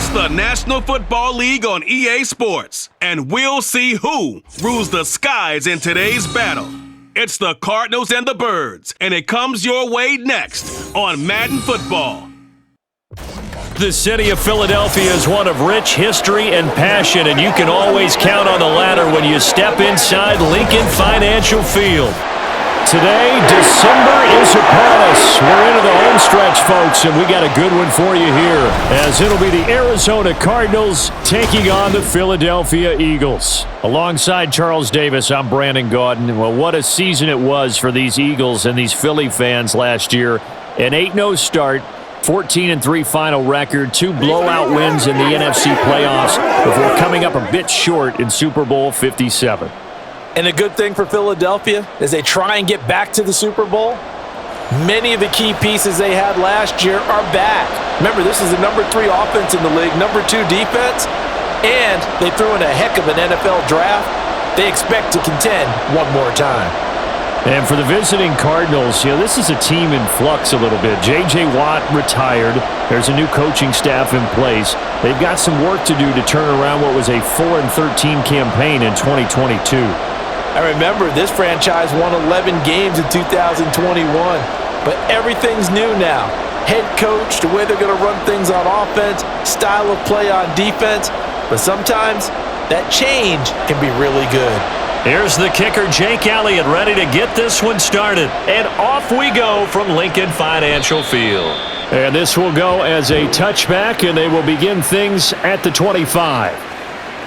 It's the National Football League on EA Sports, and we'll see who rules the skies in today's battle. It's the Cardinals and the Birds, and it comes your way next on Madden Football. The city of Philadelphia is one of rich history and passion, and you can always count on the latter when you step inside Lincoln Financial Field. Today, December is upon us. We're into the home stretch, folks, and we got a good one for you here, as it'll be the Arizona Cardinals taking on the Philadelphia Eagles. Alongside Charles Davis, I'm Brandon Gaudin. Well, what a season it was for these Eagles and these Philly fans last year. An 8-0 start, 14-3 final record, 2 blowout wins in the NFC playoffs before coming up a bit short in Super Bowl 57. And a good thing for Philadelphia is they try and get back to the Super Bowl. Many of the key pieces they had last year are back. Remember, this is the number 3 offense in the league, number 2 defense, and they threw in a heck of an NFL draft. They expect to contend one more time. And for the visiting Cardinals, this is a team in flux a little bit. J.J. Watt retired. There's a new coaching staff in place. They've got some work to do to turn around what was a 4-13 campaign in 2022. I remember this franchise won 11 games in 2021, but everything's new now. Head coach, the way they're going to run things on offense, style of play on defense, but sometimes that change can be really good. Here's the kicker, Jake Elliott, ready to get this one started. And off we go from Lincoln Financial Field. And this will go as a touchback, and they will begin things at the 25.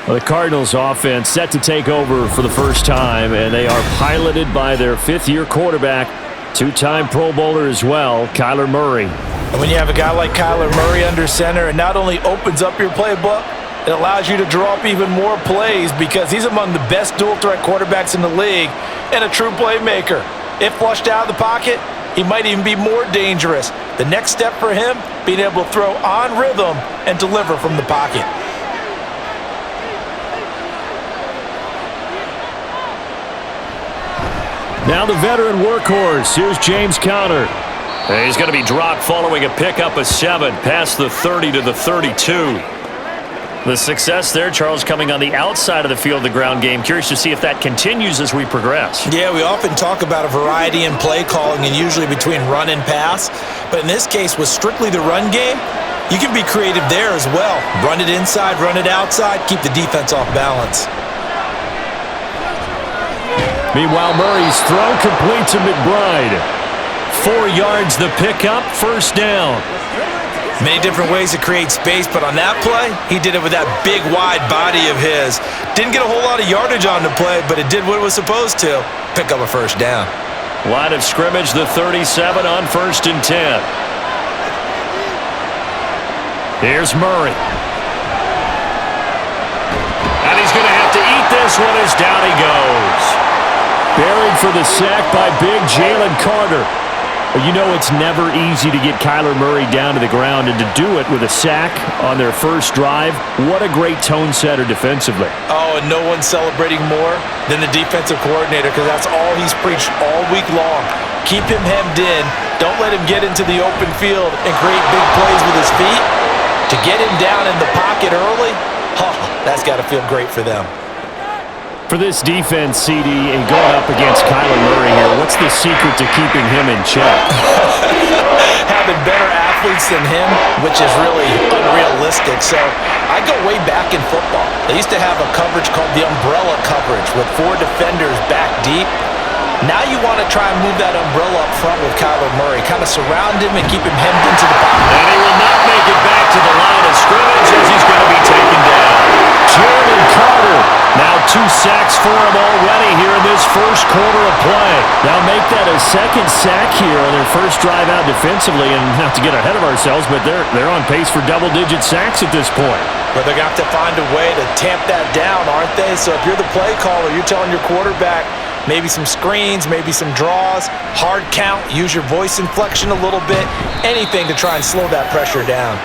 Well, the Cardinals offense set to take over for the first time, and they are piloted by their 5th-year quarterback, 2-time Pro Bowler as well, Kyler Murray. And when you have a guy like Kyler Murray under center, it not only opens up your playbook, it allows you to draw up even more plays because he's among the best dual-threat quarterbacks in the league and a true playmaker. If flushed out of the pocket, he might even be more dangerous. The next step for him, being able to throw on rhythm and deliver from the pocket. Now the veteran workhorse. Here's James Conner. He's going to be dropped following a pickup of 7 past the 30 to the 32. The success there, Charles, coming on the outside of the field, the ground game. Curious to see if that continues as we progress. Yeah, we often talk about a variety in play calling and usually between run and pass. But in this case, with strictly the run game, you can be creative there as well. Run it inside, run it outside, keep the defense off balance. Meanwhile, Murray's throw complete to McBride. 4 yards the pickup, first down. Many different ways to create space, but on that play, he did it with that big, wide body of his. Didn't get a whole lot of yardage on the play, but it did what it was supposed to. Pick up a first down. Line of scrimmage, the 37 on 1st and 10. Here's Murray. And he's going to have to eat this one as down he goes. Buried for the sack by big Jalen Carter. You know it's never easy to get Kyler Murray down to the ground, and to do it with a sack on their first drive, what a great tone setter defensively. Oh, and no one's celebrating more than the defensive coordinator because that's all he's preached all week long. Keep him hemmed in. Don't let him get into the open field and create big plays with his feet. To get him down in the pocket early, that's got to feel great for them. For this defense, CD, and going up against Kyler Murray here, what's the secret to keeping him in check? Having better athletes than him, which is really unrealistic. So I go way back in football. They used to have a coverage called the umbrella coverage with 4 defenders back deep. Now you want to try and move that umbrella up front with Kyler Murray, kind of surround him and keep him hemmed into the pocket. And he will not make it back to the line of scrimmage as he's going to be taken down. Jalen Carter. Now 2 sacks for him already here in this first quarter of play. Now make that a second sack here on their first drive out defensively, and not to get ahead of ourselves, but they're on pace for double-digit sacks at this point. But they're going to have to find a way to tamp that down, aren't they? So if you're the play caller, you're telling your quarterback maybe some screens, maybe some draws, hard count, use your voice inflection a little bit, anything to try and slow that pressure down.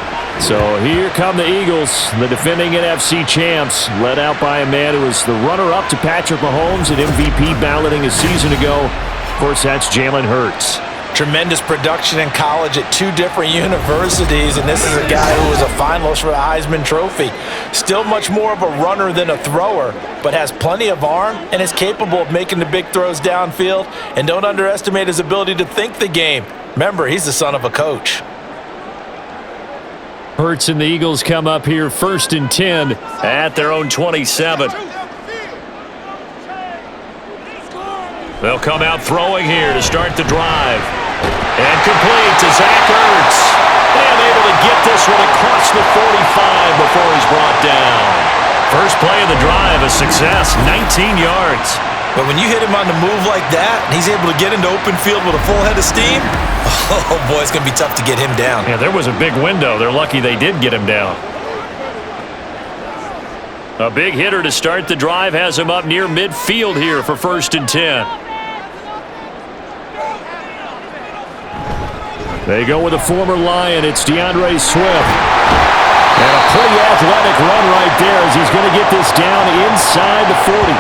So here come the Eagles, the defending NFC champs, led out by a man who was the runner-up to Patrick Mahomes at MVP balloting a season ago. Of course, that's Jalen Hurts. Tremendous production in college at 2 different universities, and this is a guy who was a finalist for the Heisman Trophy. Still much more of a runner than a thrower, but has plenty of arm and is capable of making the big throws downfield. And don't underestimate his ability to think the game. Remember, he's the son of a coach. Ertz and the Eagles come up here 1st and 10 at their own 27. They'll come out throwing here to start the drive. And complete to Zach Ertz. And able to get this one across the 45 before he's brought down. First play of the drive, a success, 19 yards. But when you hit him on the move like that, and he's able to get into open field with a full head of steam, oh boy, it's going to be tough to get him down. Yeah, there was a big window. They're lucky they did get him down. A big hitter to start the drive has him up near midfield here for 1st and 10. They go with a former Lion. It's DeAndre Swift. And a pretty athletic run right there as he's going to get this down inside the 40.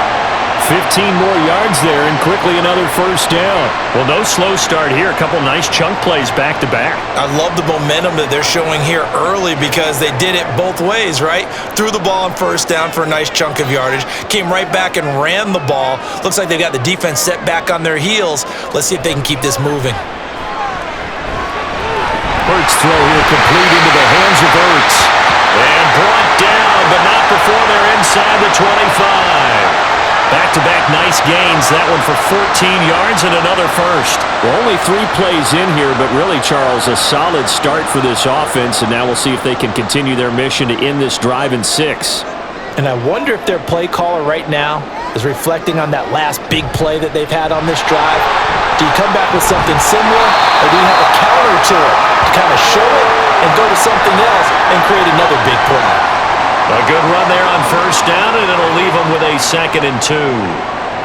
15 more yards there and quickly another first down. Well, no slow start here. A couple nice chunk plays back-to-back. I love the momentum that they're showing here early because they did it both ways, right? Threw the ball on first down for a nice chunk of yardage. Came right back and ran the ball. Looks like they've got the defense set back on their heels. Let's see if they can keep this moving. Ertz throw here complete into the hands of Ertz. And brought down, but not before they're inside the 25. Back-to-back nice gains. That one for 14 yards and another first. Well, only 3 plays in here, but really, Charles, a solid start for this offense, and now we'll see if they can continue their mission to end this drive in 6. And I wonder if their play caller right now is reflecting on that last big play that they've had on this drive. Do you come back with something similar, or do you have a counter to it to kind of show it and go to something else and create another big play? A good run there on first down, and it'll leave them with a 2nd and 2.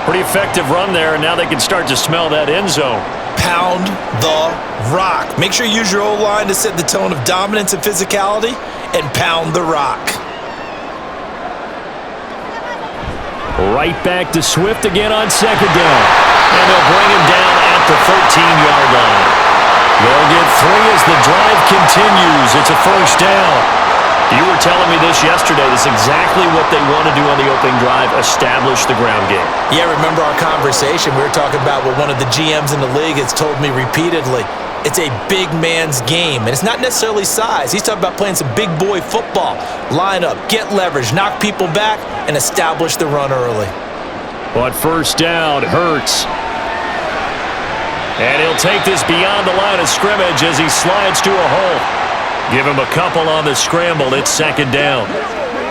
Pretty effective run there, and now they can start to smell that end zone. Pound the rock. Make sure you use your O-line to set the tone of dominance and physicality, and pound the rock. Right back to Swift again on 2nd down. And they'll bring him down at the 13-yard line. They'll get 3 as the drive continues. It's a first down. You were telling me this yesterday. This is exactly what they want to do on the opening drive, establish the ground game. Yeah, remember our conversation? We were talking about what one of the GMs in the league has told me repeatedly. It's a big man's game, and it's not necessarily size. He's talking about playing some big boy football. Line up, get leverage, knock people back, and establish the run early. But first down, Ertz. And he'll take this beyond the line of scrimmage as he slides to a hole. Give him a couple on the scramble. It's 2nd down.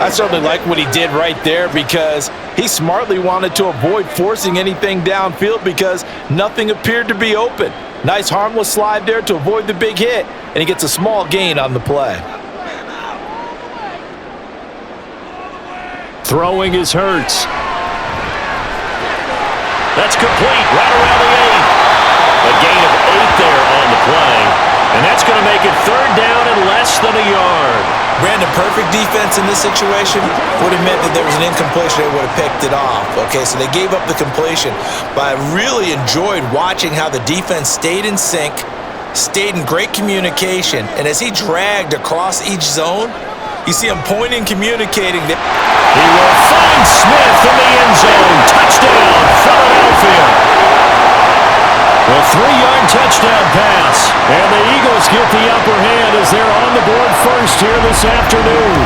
I certainly like what he did right there because he smartly wanted to avoid forcing anything downfield because nothing appeared to be open. Nice harmless slide there to avoid the big hit, and he gets a small gain on the play. Throwing is Ertz. That's complete right around the 8. A gain of 8 there on the play. And that's going to make it 3rd down and less than a yard. Brandon, perfect defense in this situation would have meant that there was an incompletion. They would have picked it off. Okay, so they gave up the completion. But I really enjoyed watching how the defense stayed in sync, stayed in great communication. And as he dragged across each zone, you see him pointing, communicating. He will find Smith in the end zone. Touchdown, Philadelphia. A 3-yard touchdown pass. And the Eagles get the upper hand as they're on the board first here this afternoon.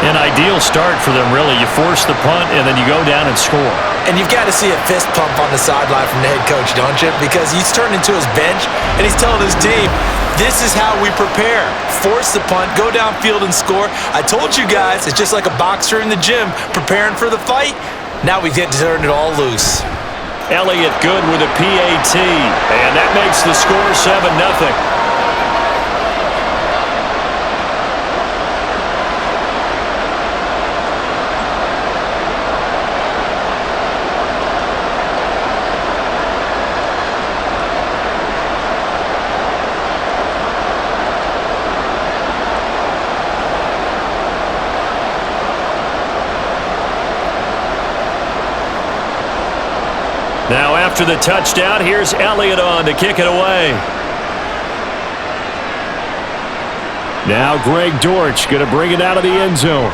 An ideal start for them, really. You force the punt, and then you go down and score. And you've got to see a fist pump on the sideline from the head coach, don't you? Because he's turned into his bench, and he's telling his team, this is how we prepare. Force the punt, go downfield and score. I told you guys, it's just like a boxer in the gym preparing for the fight. Now we get to turn it all loose. Elliott good with a PAT, and that makes the score 7-0. Now after the touchdown, here's Elliott on to kick it away. Now Greg Dortch going to bring it out of the end zone.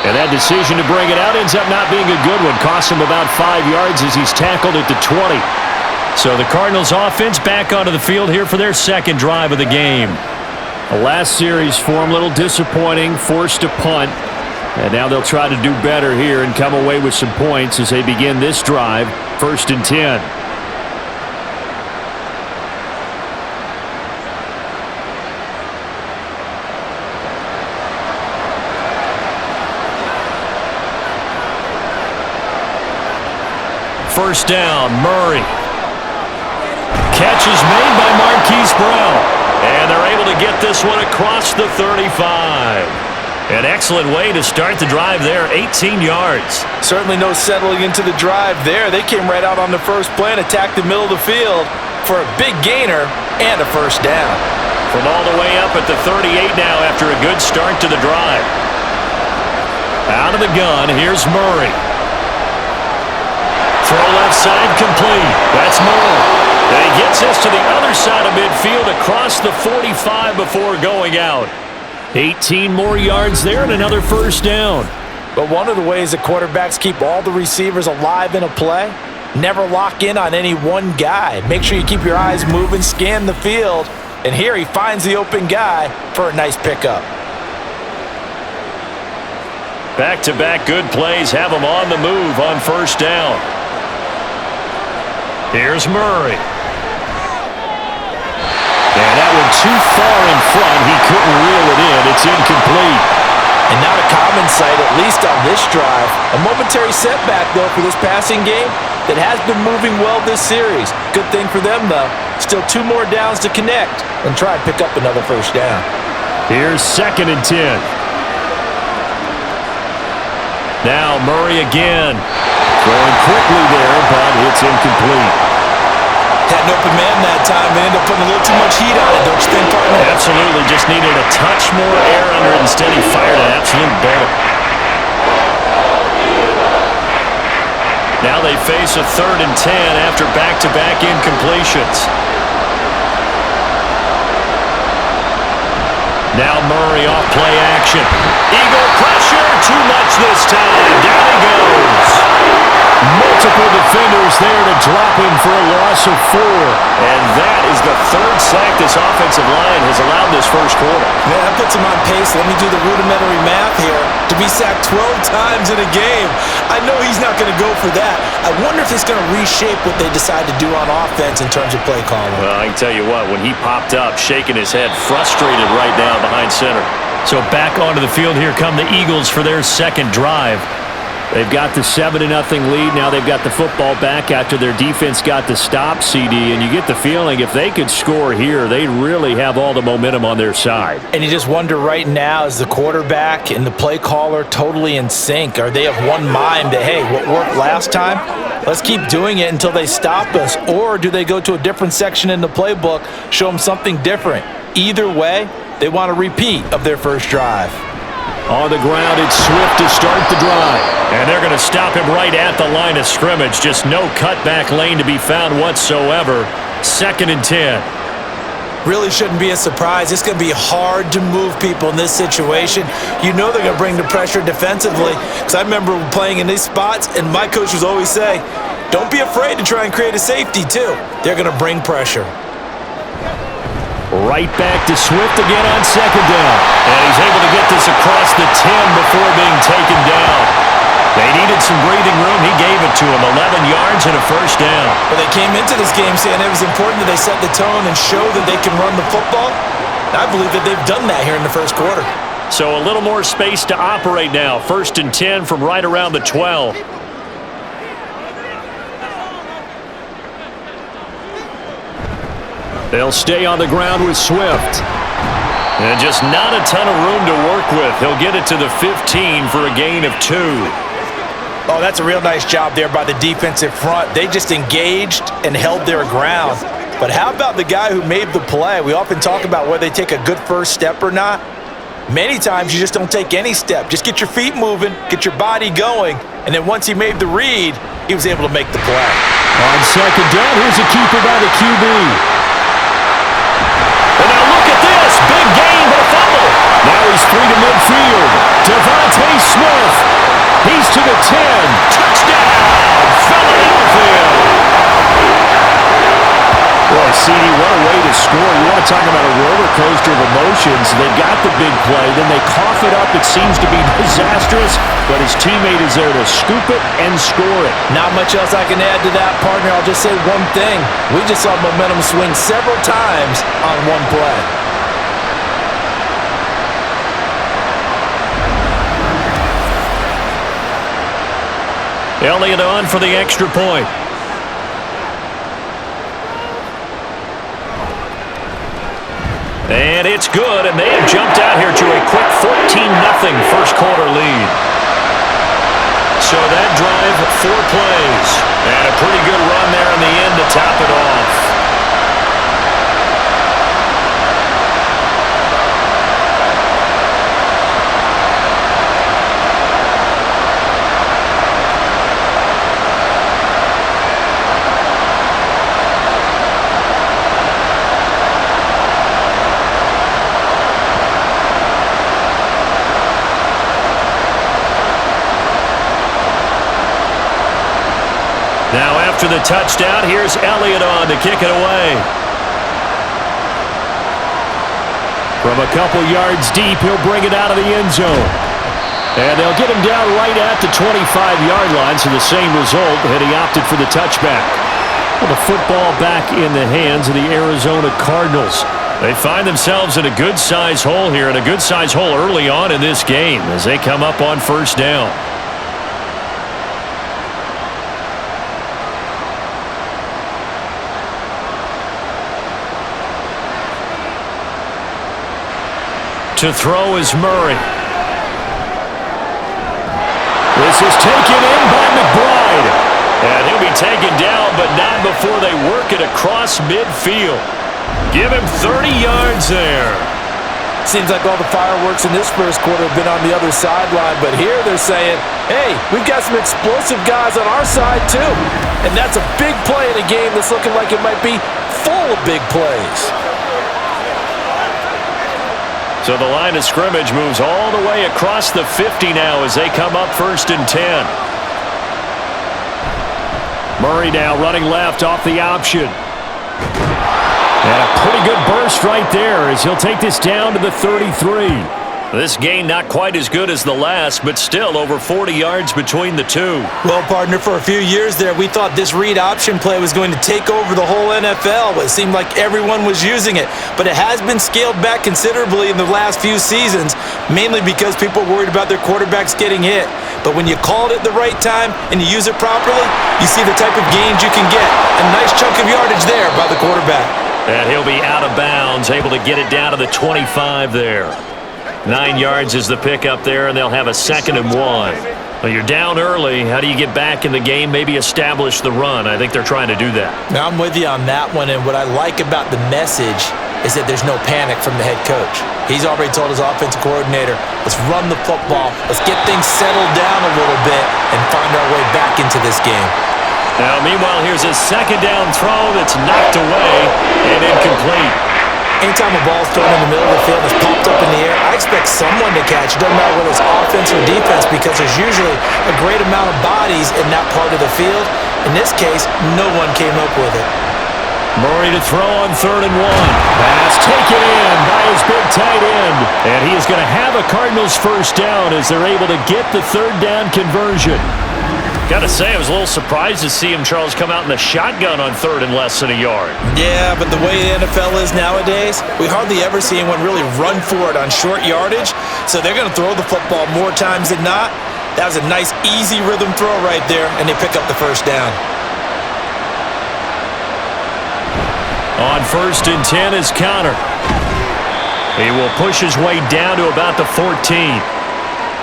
And that decision to bring it out ends up not being a good one. Costs him about 5 yards as he's tackled at the 20. So the Cardinals offense back onto the field here for their second drive of the game. The last series for him, a little disappointing, forced a punt. And now they'll try to do better here and come away with some points as they begin this drive, 1st and 10. First down, Murray. Catch is made by Marquise Brown. And they're able to get this one across the 35. An excellent way to start the drive there, 18 yards. Certainly no settling into the drive there. They came right out on the first play and attacked the middle of the field for a big gainer and a first down. From all the way up at the 38 now after a good start to the drive. Out of the gun, here's Murray. Throw left side complete. That's Moore. And he gets us to the other side of midfield across the 45 before going out. 18 more yards there and another first down. But one of the ways that quarterbacks keep all the receivers alive in a play, never lock in on any one guy. Make sure you keep your eyes moving, scan the field, and here he finds the open guy for a nice pickup. Back-to-back good plays have him on the move on first down. Here's Murray. And that one too far in front. He couldn't reel it in. It's incomplete. And not a common sight, at least on this drive. A momentary setback, though, for this passing game that has been moving well this series. Good thing for them, though. Still 2 more downs to connect and try and pick up another first down. Here's 2nd and 10. Now Murray again. Throwing quickly there, but it's incomplete. Had an open man that time and ended up putting a little too much heat on it, don't you think, partner? Absolutely. Just needed a touch more air under it. Instead, he fired an absolute bullet. Now they face a 3rd and 10 after back-to-back incompletions. Now Murray off play action. Eagle pressure. Too much this time. Down he goes. Multiple defenders there to drop him for a loss of 4. And that is the 3rd sack this offensive line has allowed this first quarter. Yeah, that puts him on pace. Let me do the rudimentary math here. To be sacked 12 times in a game. I know he's not going to go for that. I wonder if it's going to reshape what they decide to do on offense in terms of play calling. Well, I can tell you what, when he popped up, shaking his head, frustrated right now behind center. So back onto the field, here come the Eagles for their second drive. They've got the 7-0 lead. Now they've got the football back after their defense got the stop, CD. And you get the feeling if they could score here, they really have all the momentum on their side. And you just wonder right now, is the quarterback and the play caller totally in sync? Are they of one mind that, hey, what worked last time, let's keep doing it until they stop us? Or do they go to a different section in the playbook, show them something different? Either way, they want a repeat of their first drive. On the ground, it's Swift to start the drive. And they're going to stop him right at the line of scrimmage. Just no cutback lane to be found whatsoever. 2nd and 10. Really shouldn't be a surprise. It's going to be hard to move people in this situation. You know they're going to bring the pressure defensively. Because I remember playing in these spots, and my coach was always say, don't be afraid to try and create a safety, too. They're going to bring pressure. Right back to Swift again on 2nd down. And he's able to get this across the 10 before being taken down. They needed some breathing room. He gave it to him. 11 yards and a first down. Well, they came into this game saying it was important that they set the tone and show that they can run the football. I believe that they've done that here in the first quarter. So a little more space to operate now. 1st and 10 from right around the 12. They'll stay on the ground with Swift. And just not a ton of room to work with. He'll get it to the 15 for a gain of 2. Oh, that's a real nice job there by the defensive front. They just engaged and held their ground. But how about the guy who made the play? We often talk about whether they take a good first step or not. Many times you just don't take any step. Just get your feet moving, get your body going, and then once he made the read, he was able to make the play. On second down, here's a keeper by the QB. And now look at this. Big gain, but a fumble. Now he's free to midfield. Devontae Smith. He's to the 10. Touchdown, Philadelphia. Boy, CD, what a way to score. You want to talk about a roller coaster of emotions. They got the big play, then they cough it up. It seems to be disastrous, but his teammate is there to scoop it and score it. Not much else I can add to that, partner. I'll just say one thing. We just saw momentum swing several times on one play. Elliott on for the extra point. And it's good, and they have jumped out here to a quick 14-0 first quarter lead. So that drive, 4 plays, and a pretty good run there in the end to top it off. Now after the touchdown, here's Elliott on to kick it away. From a couple yards deep, he'll bring it out of the end zone. And they'll get him down right at the 25-yard line, so the same result, and he opted for the touchback. Well, the football back in the hands of the Arizona Cardinals. They find themselves in a good-sized hole here, and a good-sized hole early on in this game as they come up on first down. To throw is Murray. This is taken in by McBride. And he'll be taken down, but not before they work it across midfield. Give him 30 yards there. Seems like all the fireworks in this first quarter have been on the other sideline, but here they're saying, hey, we've got some explosive guys on our side too. And that's a big play in a game that's looking like it might be full of big plays. So the line of scrimmage moves all the way across the 50 now as they come up 1st and 10. Murray now running left off the option. And a pretty good burst right there as he'll take this down to the 33. This gain not quite as good as the last, but still over 40 yards between the two. Well, partner, for a few years there, we thought this read option play was going to take over the whole NFL. It seemed like everyone was using it, but it has been scaled back considerably in the last few seasons, mainly because people are worried about their quarterbacks getting hit. But when you call it at the right time and you use it properly, you see the type of gains you can get. A nice chunk of yardage there by the quarterback. And he'll be out of bounds, able to get it down to the 25 there. 9 yards is the pickup there, and they'll have a 2nd and 1. Well, you're down early. How do you get back in the game, maybe establish the run? I think they're trying to do that. Now, I'm with you on that one, and what I like about the message is that there's no panic from the head coach. He's already told his offensive coordinator, let's run the football, let's get things settled down a little bit and find our way back into this game. Now, meanwhile, here's a 2nd down throw that's knocked away and incomplete. Anytime a ball's thrown in the middle of the field and it's popped up in the air, I expect someone to catch. It doesn't matter whether it's offense or defense because there's usually a great amount of bodies in that part of the field. In this case, no one came up with it. Murray to throw on 3rd and 1. Pass taken in by his big tight end. And he is going to have a Cardinals first down as they're able to get the 3rd down conversion. Got to say, I was a little surprised to see him, Charles, come out in the shotgun on 3rd and less than a yard. Yeah, but the way the NFL is nowadays, we hardly ever see anyone really run for it on short yardage. So they're going to throw the football more times than not. That was a nice, easy rhythm throw right there, and they pick up the first down. On 1st and 10 is Connor. He will push his way down to about the 14.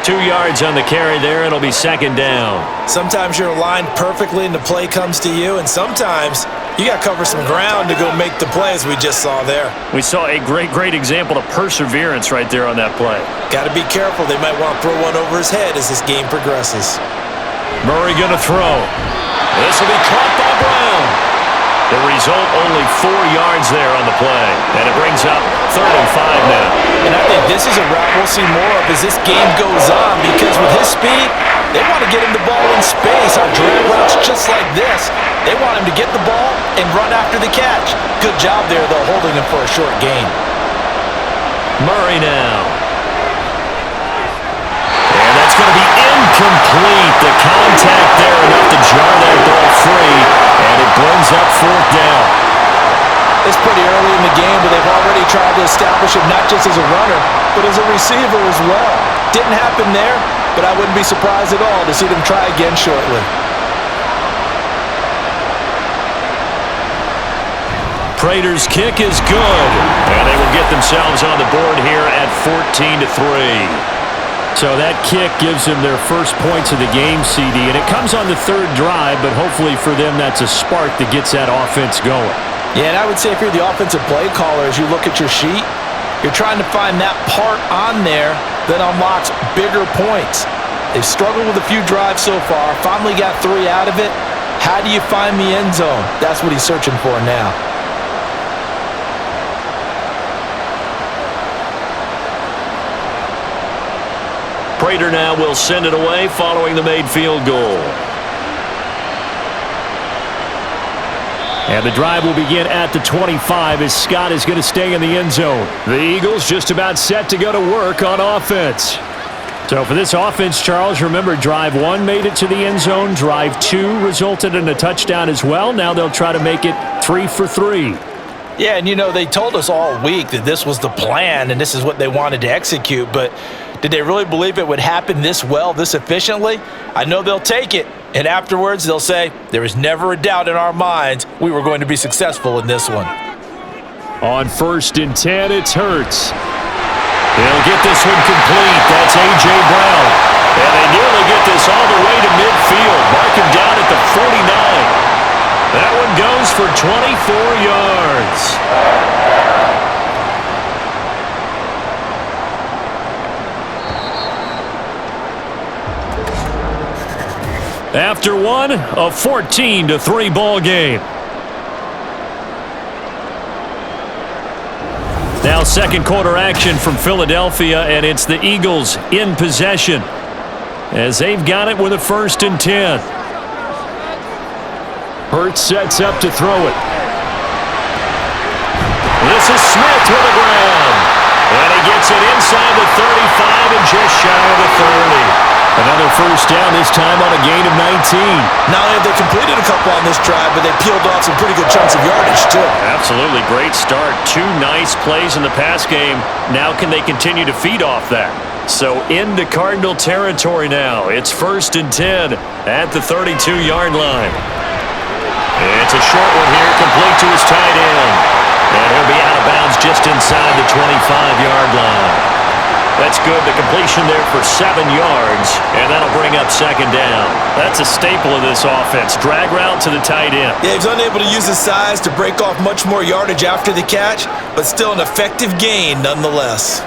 2 yards on the carry there. It'll be 2nd down. Sometimes you're aligned perfectly and the play comes to you, and sometimes you got to cover some ground to go make the play, as we just saw there. We saw a great example of perseverance right there on that play. Got to be careful. They might want to throw one over his head as this game progresses. Murray going to throw. This will be caught by Brown. The result, only 4 yards there on the play. And it brings up 3rd and 5 now. And I think this is a route we'll see more of as this game goes on, because with his speed, they want to get him the ball in space on drag routes just like this. They want him to get the ball and run after the catch. Good job there, though, holding him for a short gain. Murray now. And that's going to be incomplete. The contact there enough to jar that ball free, and it brings up 4th down. It's pretty early in the game, but they've already tried to establish him not just as a runner, but as a receiver as well. Didn't happen there, but I wouldn't be surprised at all to see them try again shortly. Prater's kick is good, and they will get themselves on the board here at 14-3. So that kick gives them their first points of the game, CD, and it comes on the 3rd drive, but hopefully for them that's a spark that gets that offense going. Yeah, and I would say if you're the offensive play caller, as you look at your sheet, you're trying to find that part on there that unlocks bigger points. They've struggled with a few drives so far, finally got 3 out of it. How do you find the end zone? That's what he's searching for now. Prater now will send it away following the made field goal. And the drive will begin at the 25 as Scott is going to stay in the end zone. The Eagles just about set to go to work on offense. So for this offense, Charles, remember drive 1 made it to the end zone. Drive 2 resulted in a touchdown as well. Now they'll try to make it 3 for 3. Yeah, and you know, they told us all week that this was the plan and this is what they wanted to execute, but did they really believe it would happen this well, this efficiently? I know they'll take it, and afterwards they'll say, there was never a doubt in our minds we were going to be successful in this one. On 1st and 10, it's Ertz. They'll get this one complete. That's A.J. Brown. And they nearly get this all the way to midfield. Mark him down at the 49. That one goes for 24 yards. After one, a 14-3 ball game. Now 2nd quarter action from Philadelphia, and it's the Eagles in possession as they've got it with a 1st and 10. Ertz sets up to throw it. This is Smith to the ground. And he gets it inside the 35 and just shy of the 30. Another 1st down, this time on a gain of 19. Not only have they completed a couple on this drive, but they peeled off some pretty good chunks of yardage, too. Absolutely. Great start. 2 nice plays in the pass game. Now can they continue to feed off that? So into Cardinal territory now. It's 1st and 10 at the 32-yard line. It's a short one here, complete to his tight end. And he'll be out of bounds just inside the 25-yard line. That's good. The completion there for 7 yards, and that'll bring up 2nd down. That's a staple of this offense. Drag route to the tight end. Yeah, he's unable to use his size to break off much more yardage after the catch, but still an effective gain nonetheless.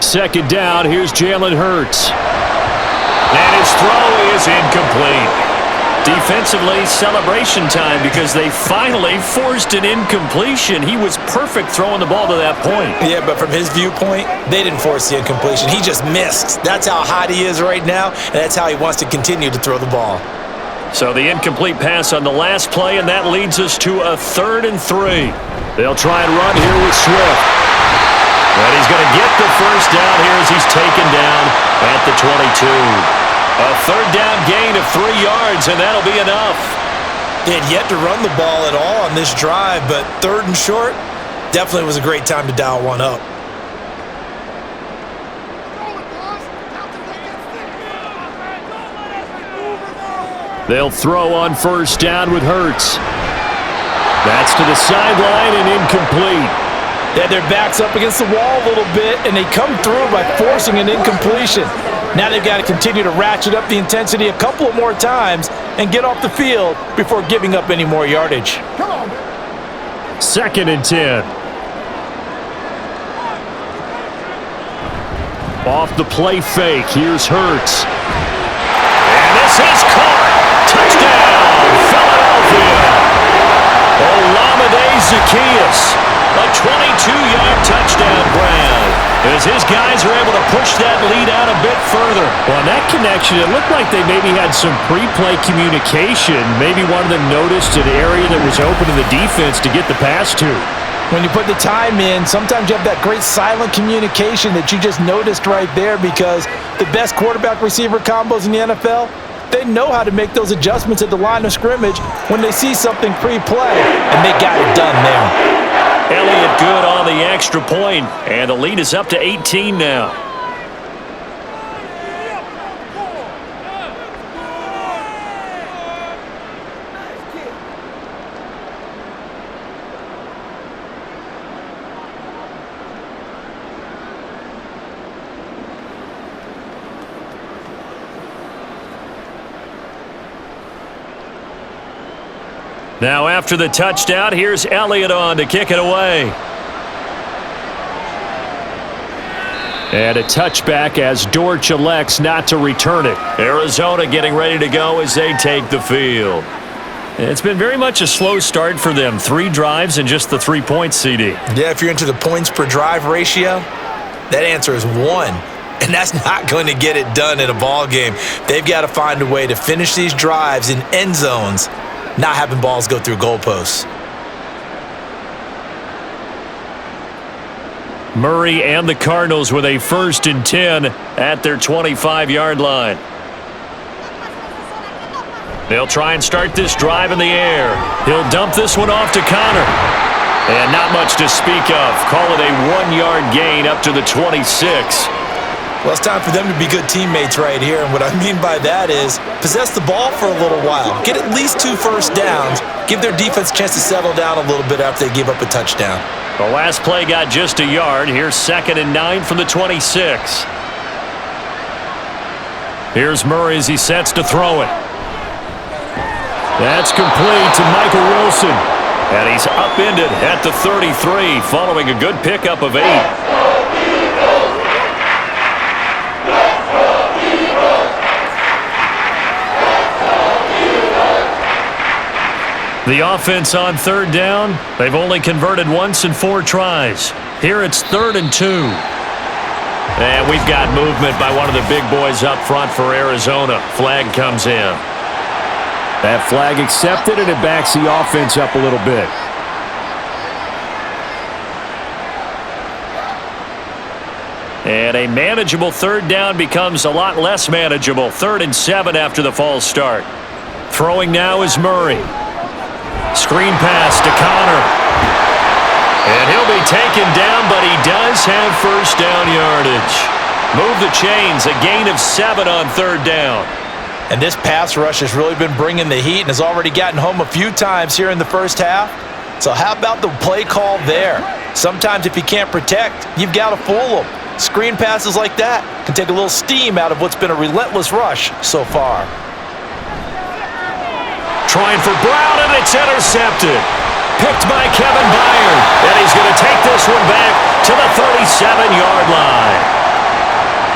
Second down, here's Jalen Hurts. And his throw is incomplete. Defensively, celebration time because they finally forced an incompletion. He was perfect throwing the ball to that point. Yeah, but from his viewpoint, they didn't force the incompletion. He just missed. That's how hot he is right now, and that's how he wants to continue to throw the ball. So the incomplete pass on the last play, and that leads us to a 3rd and 3. They'll try and run here with Swift. And he's going to get the 1st down here as he's taken down at the 22. A 3rd down gain of 3 yards, and that'll be enough. They had yet to run the ball at all on this drive, but 3rd and short definitely was a great time to dial one up. They'll throw on 1st down with Ertz. That's to the sideline and incomplete. They had their backs up against the wall a little bit, and they come through by forcing an incompletion. Now they've got to continue to ratchet up the intensity a couple of more times and get off the field before giving up any more yardage. 2nd and 10. Off the play fake, here's Ertz. And this is caught. Touchdown, Philadelphia. Olamide Zaccheaus, a 22-yard touchdown grab, as his guys are able to push that lead out a bit further. Well, on that connection, it looked like they maybe had some pre-play communication. Maybe one of them noticed an area that was open to the defense to get the pass to. When you put the time in, sometimes you have that great silent communication that you just noticed right there, because the best quarterback-receiver combos in the NFL, they know how to make those adjustments at the line of scrimmage when they see something pre-play, and they got it done there. Elliott good on the extra point, and the lead is up to 18 now. Now after the touchdown, here's Elliott on to kick it away. And a touchback as Dortch elects not to return it. Arizona getting ready to go as they take the field. It's been very much a slow start for them. 3 drives and just the 3 points, CD. Yeah, if you're into the points per drive ratio, that answer is 1. And that's not going to get it done in a ball game. They've got to find a way to finish these drives in end zones, not having balls go through goalposts. Murray and the Cardinals with a 1st and 10 at their 25-yard line. They'll try and start this drive in the air. He'll dump this one off to Connor. And not much to speak of. Call it a 1-yard gain up to the 26. Well, it's time for them to be good teammates right here, and what I mean by that is possess the ball for a little while. Get at least 2 first downs. Give their defense a chance to settle down a little bit after they give up a touchdown. The last play got just a yard. Here's 2nd and 9 from the 26. Here's Murray as he sets to throw it. That's complete to Michael Wilson. And he's upended at the 33 following a good pickup of 8. The offense on 3rd down, they've only converted once in 4 tries. Here it's 3rd and 2. And we've got movement by one of the big boys up front for Arizona. Flag comes in. That flag accepted, and it backs the offense up a little bit. And a manageable 3rd down becomes a lot less manageable. 3rd and 7 after the false start. Throwing now is Murray. Screen pass to Connor. And he'll be taken down, but he does have 1st down yardage. Move the chains, a gain of 7 on 3rd down. And this pass rush has really been bringing the heat and has already gotten home a few times here in the first half. So how about the play call there? Sometimes if you can't protect, you've got to fool them. Screen passes like that can take a little steam out of what's been a relentless rush so far. Trying for Brown, and it's intercepted. Picked by Kevin Byard. And he's going to take this one back to the 37-yard line.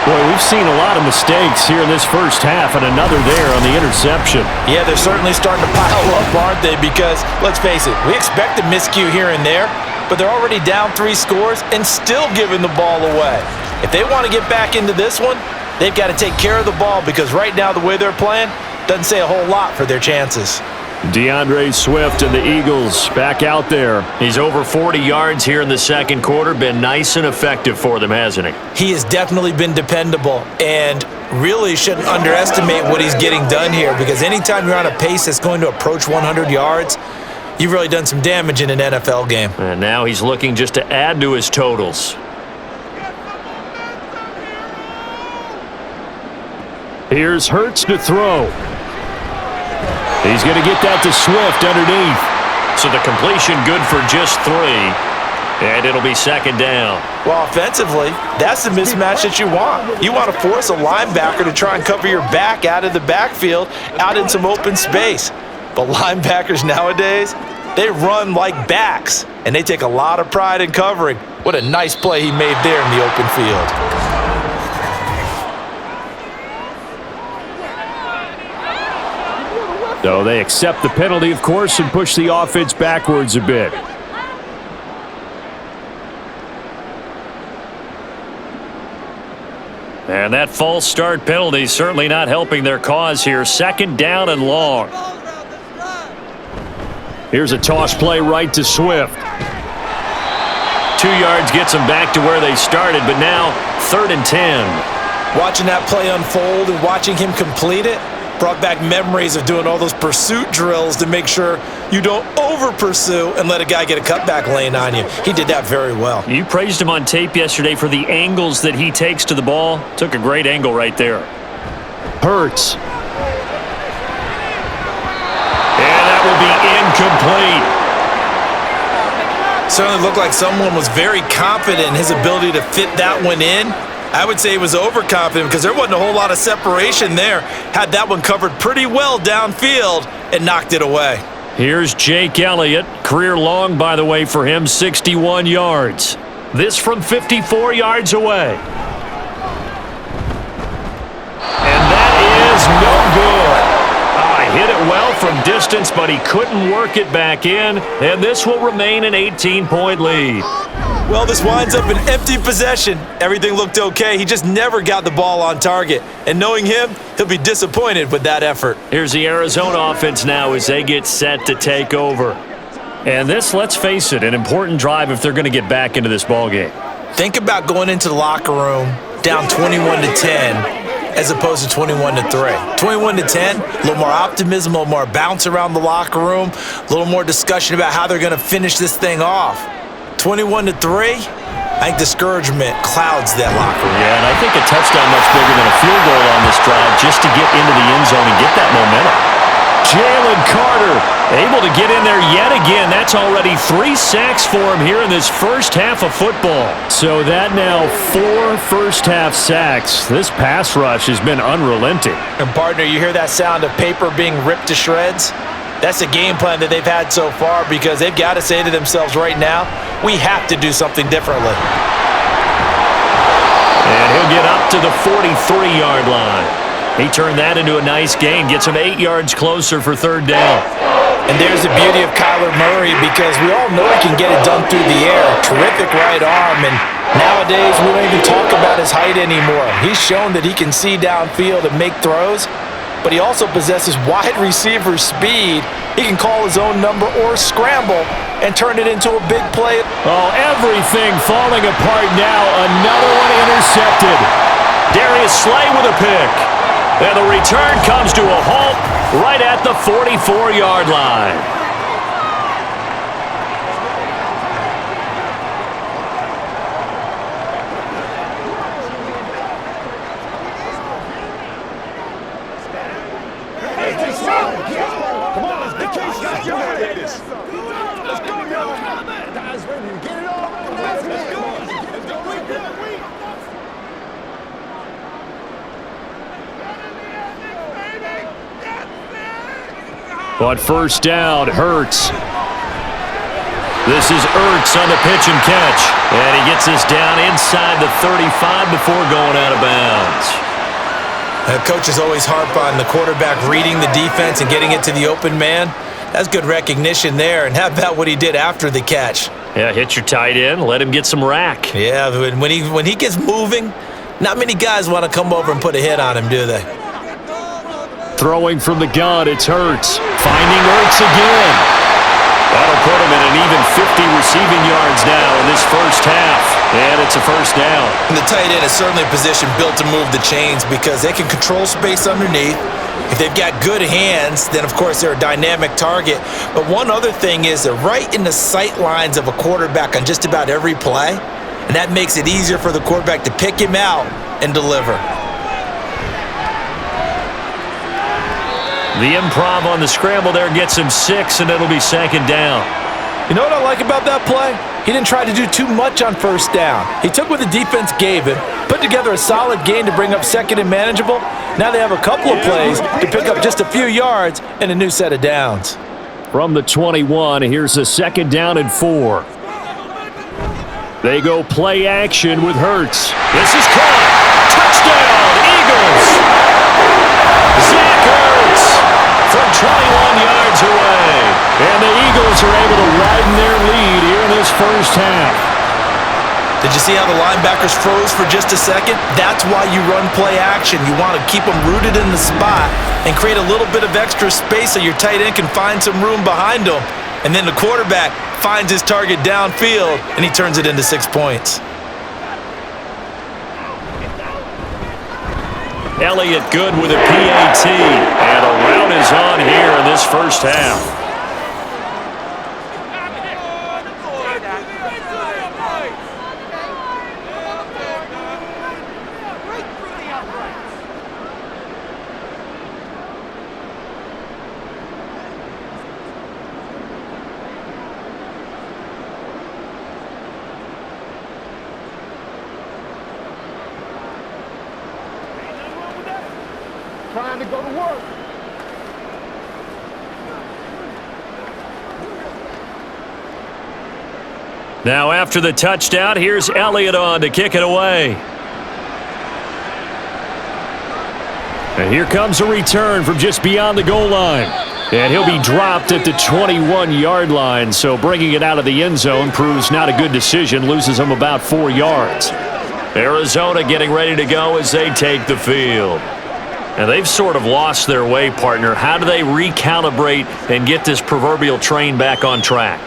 Boy, we've seen a lot of mistakes here in this first half, and another there on the interception. Yeah, they're certainly starting to pile up, aren't they? Because, let's face it, we expect a miscue here and there, but they're already down 3 scores and still giving the ball away. If they want to get back into this one, they've got to take care of the ball, because right now the way they're playing doesn't say a whole lot for their chances. DeAndre Swift and the Eagles back out there. He's over 40 yards here in the 2nd quarter. Been nice and effective for them, hasn't he? He has definitely been dependable, and really shouldn't underestimate what he's getting done here, because anytime you're on a pace that's going to approach 100 yards, you've really done some damage in an NFL game. And now he's looking just to add to his totals. Here's Ertz to throw. He's going to get that to Swift underneath. So the completion good for just 3. And it'll be 2nd down. Well, offensively, that's the mismatch that you want. You want to force a linebacker to try and cover your back out of the backfield, out in some open space. But linebackers nowadays, they run like backs, and they take a lot of pride in covering. What a nice play he made there in the open field. So they accept the penalty, of course, and push the offense backwards a bit. And that false start penalty certainly not helping their cause here. Second down and long. Here's a toss play right to Swift. 2 yards gets them back to where they started, but now 3rd and 10. Watching that play unfold and watching him complete it brought back memories of doing all those pursuit drills to make sure you don't over-pursue and let a guy get a cutback lane on you. He did that very well. You praised him on tape yesterday for the angles that he takes to the ball. Took a great angle right there. Ertz. And that will be incomplete. Certainly looked like someone was very confident in his ability to fit that one in. I would say he was overconfident because there wasn't a whole lot of separation there. Had that one covered pretty well downfield and knocked it away. Here's Jake Elliott. Career long, by the way, for him, 61 yards. This from 54 yards away. And that is no good. Hit it well from distance, but he couldn't work it back in, and this will remain an 18-point lead. Well, this winds up an empty possession. Everything looked okay. He just never got the ball on target. And knowing him, he'll be disappointed with that effort. Here's the Arizona offense now as they get set to take over. And this, let's face it, an important drive if they're going to get back into this ballgame. Think about going into the locker room down 21-10 as opposed to 21-3. 21-10, a little more optimism, a little more bounce around the locker room, a little more discussion about how they're going to finish this thing off. 21-3, I think discouragement clouds that locker room. Yeah, and I think a touchdown much bigger than a field goal on this drive just to get into the end zone and get that momentum. Jalen Carter able to get in there yet again. That's already 3 sacks for him here in this first half of football. So that now 4 first-half sacks. This pass rush has been unrelenting. And, partner, you hear that sound of paper being ripped to shreds? That's the game plan that they've had so far because they've got to say to themselves right now, we have to do something differently. And he'll get up to the 43-yard line. He turned that into a nice gain, gets him 8 yards closer for 3rd down. And there's the beauty of Kyler Murray because we all know he can get it done through the air. Terrific right arm, and nowadays we don't even talk about his height anymore. He's shown that he can see downfield and make throws, but he also possesses wide receiver speed. He can call his own number or scramble and turn it into a big play. Oh, everything falling apart now. Another one intercepted. Darius Slay with a pick. And the return comes to a halt right at the 44-yard line. On first down, Ertz. This is Ertz on the pitch and catch. And he gets this down inside the 35 before going out of bounds. Coaches always harp on the quarterback reading the defense and getting it to the open man. That's good recognition there. And how about what he did after the catch? Yeah, hit your tight end, let him get some rack. Yeah, when he gets moving, not many guys want to come over and put a hit on him, do they? Throwing from the gun, it's Ertz. Finding Ertz again. That'll put him at an even 50 receiving yards now in this first half. And it's a first down. And the tight end is certainly a position built to move the chains because they can control space underneath. If they've got good hands, then of course they're a dynamic target. But one other thing is they're right in the sight lines of a quarterback on just about every play. And that makes it easier for the quarterback to pick him out and deliver. The improv on the scramble there gets him 6, and it'll be second down. You know what I like about that play? He didn't try to do too much on first down. He took what the defense gave him, put together a solid gain to bring up second and manageable. Now they have a couple of plays to pick up just a few yards and a new set of downs. From the 21, here's a second down and 4. They go play action with Ertz. This is caught. Touchdown, Eagles! Zach Ertz from 21 first half. Did you see how the linebackers froze for just a second? That's why you run play action. You want to keep them rooted in the spot and create a little bit of extra space so your tight end can find some room behind him. And then the quarterback finds his target downfield, and he turns it into 6 points. Elliott good with a PAT. And a rout is on here in this first half. Trying to go to work. Now after the touchdown, here's Elliott on to kick it away. And here comes a return from just beyond the goal line. And he'll be dropped at the 21-yard line, so bringing it out of the end zone proves not a good decision, loses him about 4 yards. Arizona getting ready to go as they take the field. And they've sort of lost their way, partner. How do they recalibrate and get this proverbial train back on track?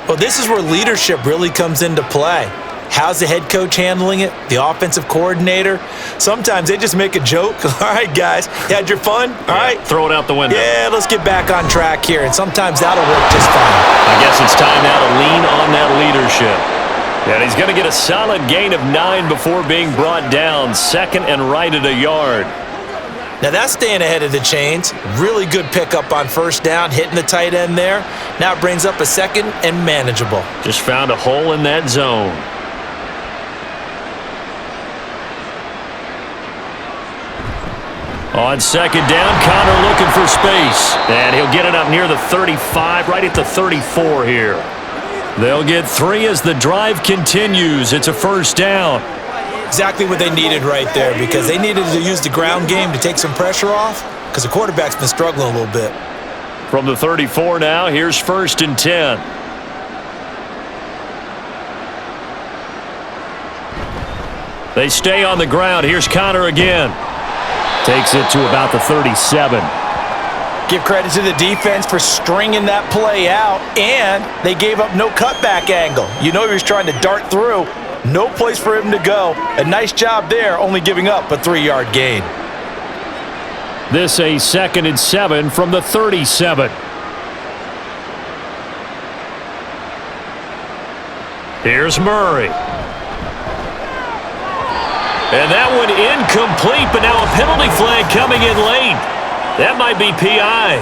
Well, this is where leadership really comes into play. How's the head coach handling it? The offensive coordinator? Sometimes they just make a joke. All right, guys, you had your fun? All right. Throw it out the window. Yeah, let's get back on track here. And sometimes that'll work just fine. I guess it's time now to lean on that leadership. And he's going to get a solid gain of 9 before being brought down. Second and right at a yard. Now that's staying ahead of the chains. Really good pickup on first down, hitting the tight end there. Now it brings up a second and manageable. Just found a hole in that zone. On second down, Connor looking for space. And he'll get it up near the 35, right at the 34 here. They'll get 3 as the drive continues. It's a first down. Exactly what they needed right there, because they needed to use the ground game to take some pressure off, because the quarterback's been struggling a little bit. From the 34 now, here's first and 10. They stay on the ground. Here's Connor again. Takes it to about the 37. Give credit to the defense for stringing that play out, and they gave up no cutback angle. You know he was trying to dart through. No place for him to go. A nice job there, only giving up a 3-yard gain. This a second and 7 from the 37. Here's Murray. And that one incomplete, but now a penalty flag coming in late. That might be PI.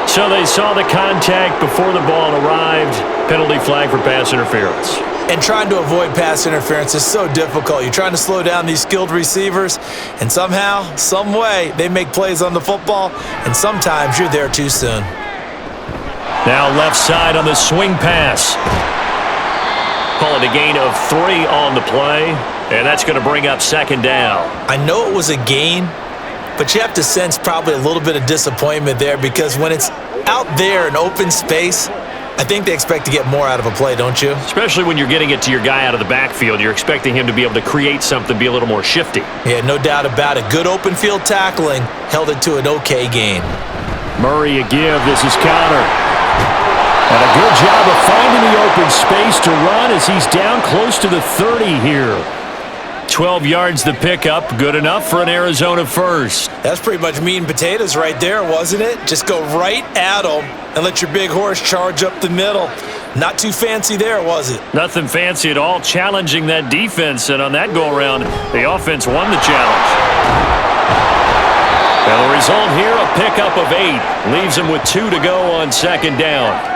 So they saw the contact before the ball arrived. Penalty flag for pass interference. And trying to avoid pass interference is so difficult. You're trying to slow down these skilled receivers, and somehow, some way, they make plays on the football, and sometimes you're there too soon. Now left side on the swing pass. Call it a gain of 3 on the play, and that's going to bring up second down. I know it was a gain, but you have to sense probably a little bit of disappointment there, because when it's out there in open space, I think they expect to get more out of a play, don't you? Especially when you're getting it to your guy out of the backfield. You're expecting him to be able to create something, be a little more shifty. Yeah, no doubt about it. Good open field tackling held it to an okay gain. Murray a give. This is Connor. And a good job of finding the open space to run as he's down close to the 30 here. 12 yards the pickup, good enough for an Arizona first. That's pretty much meat and potatoes right there, wasn't it? Just go right at them and let your big horse charge up the middle. Not too fancy there, was it? Nothing fancy at all, challenging that defense, and on that go-around, the offense won the challenge. And the result here, a pickup of 8. Leaves him with 2 to go on second down.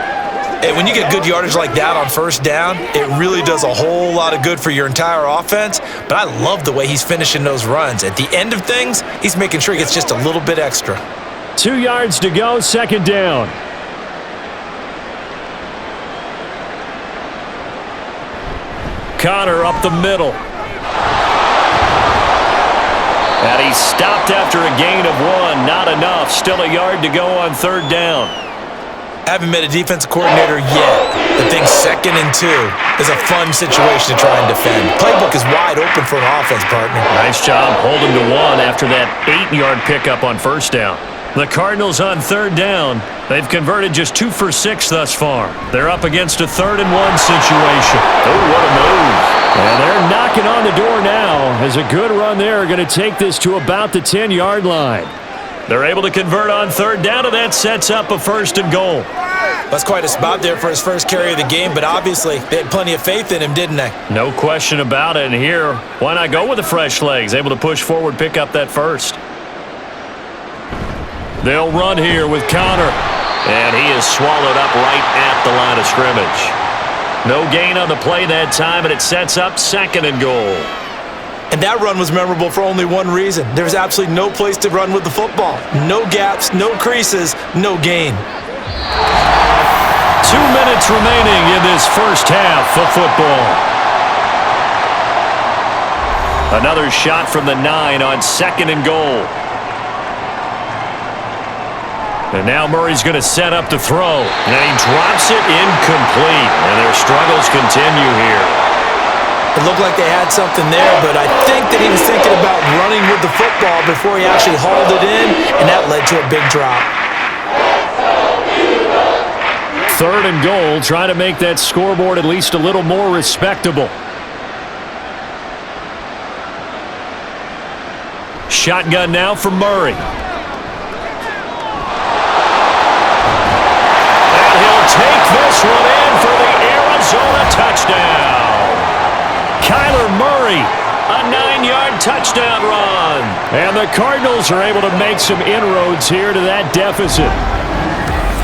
Hey, when you get good yardage like that on first down, it really does a whole lot of good for your entire offense. But I love the way he's finishing those runs. At the end of things, he's making sure he gets just a little bit extra. 2 yards to go, second down. Connor up the middle. And he stopped after a gain of 1. Not enough. Still a yard to go on third down. Haven't met a defensive coordinator yet that thinks 2nd and 2 is a fun situation to try and defend. Playbook is wide open for an offense, partner. Nice job holding to 1 after that 8-yard pickup on first down. The Cardinals on 3rd down. They've converted just 2 for 6 thus far. They're up against a 3rd and 1 situation. Oh, what a move. And they're knocking on the door now as a good run there going to take this to about the 10-yard line. They're able to convert on 3rd down, and that sets up a 1st and goal. That's quite a spot there for his first carry of the game, but obviously they had plenty of faith in him, didn't they? No question about it. And here, why not go with the fresh legs? Able to push forward, pick up that 1st. They'll run here with Connor. And he is swallowed up right at the line of scrimmage. No gain on the play that time, and it sets up 2nd and goal. And that run was memorable for only one reason. There was absolutely no place to run with the football. No gaps, no creases, no gain. 2 minutes remaining in this first half of football. Another shot from the 9 on 2nd and goal. And now Murray's going to set up to throw. And he drops it incomplete. And their struggles continue here. It looked like they had something there, but I think that he was thinking about running with the football before he actually hauled it in, and that led to a big drop. 3rd and goal, trying to make that scoreboard at least a little more respectable. Shotgun now for Murray. And he'll take this one in for the Arizona touchdown. Kyler Murray, a 9-yard touchdown run. And the Cardinals are able to make some inroads here to that deficit.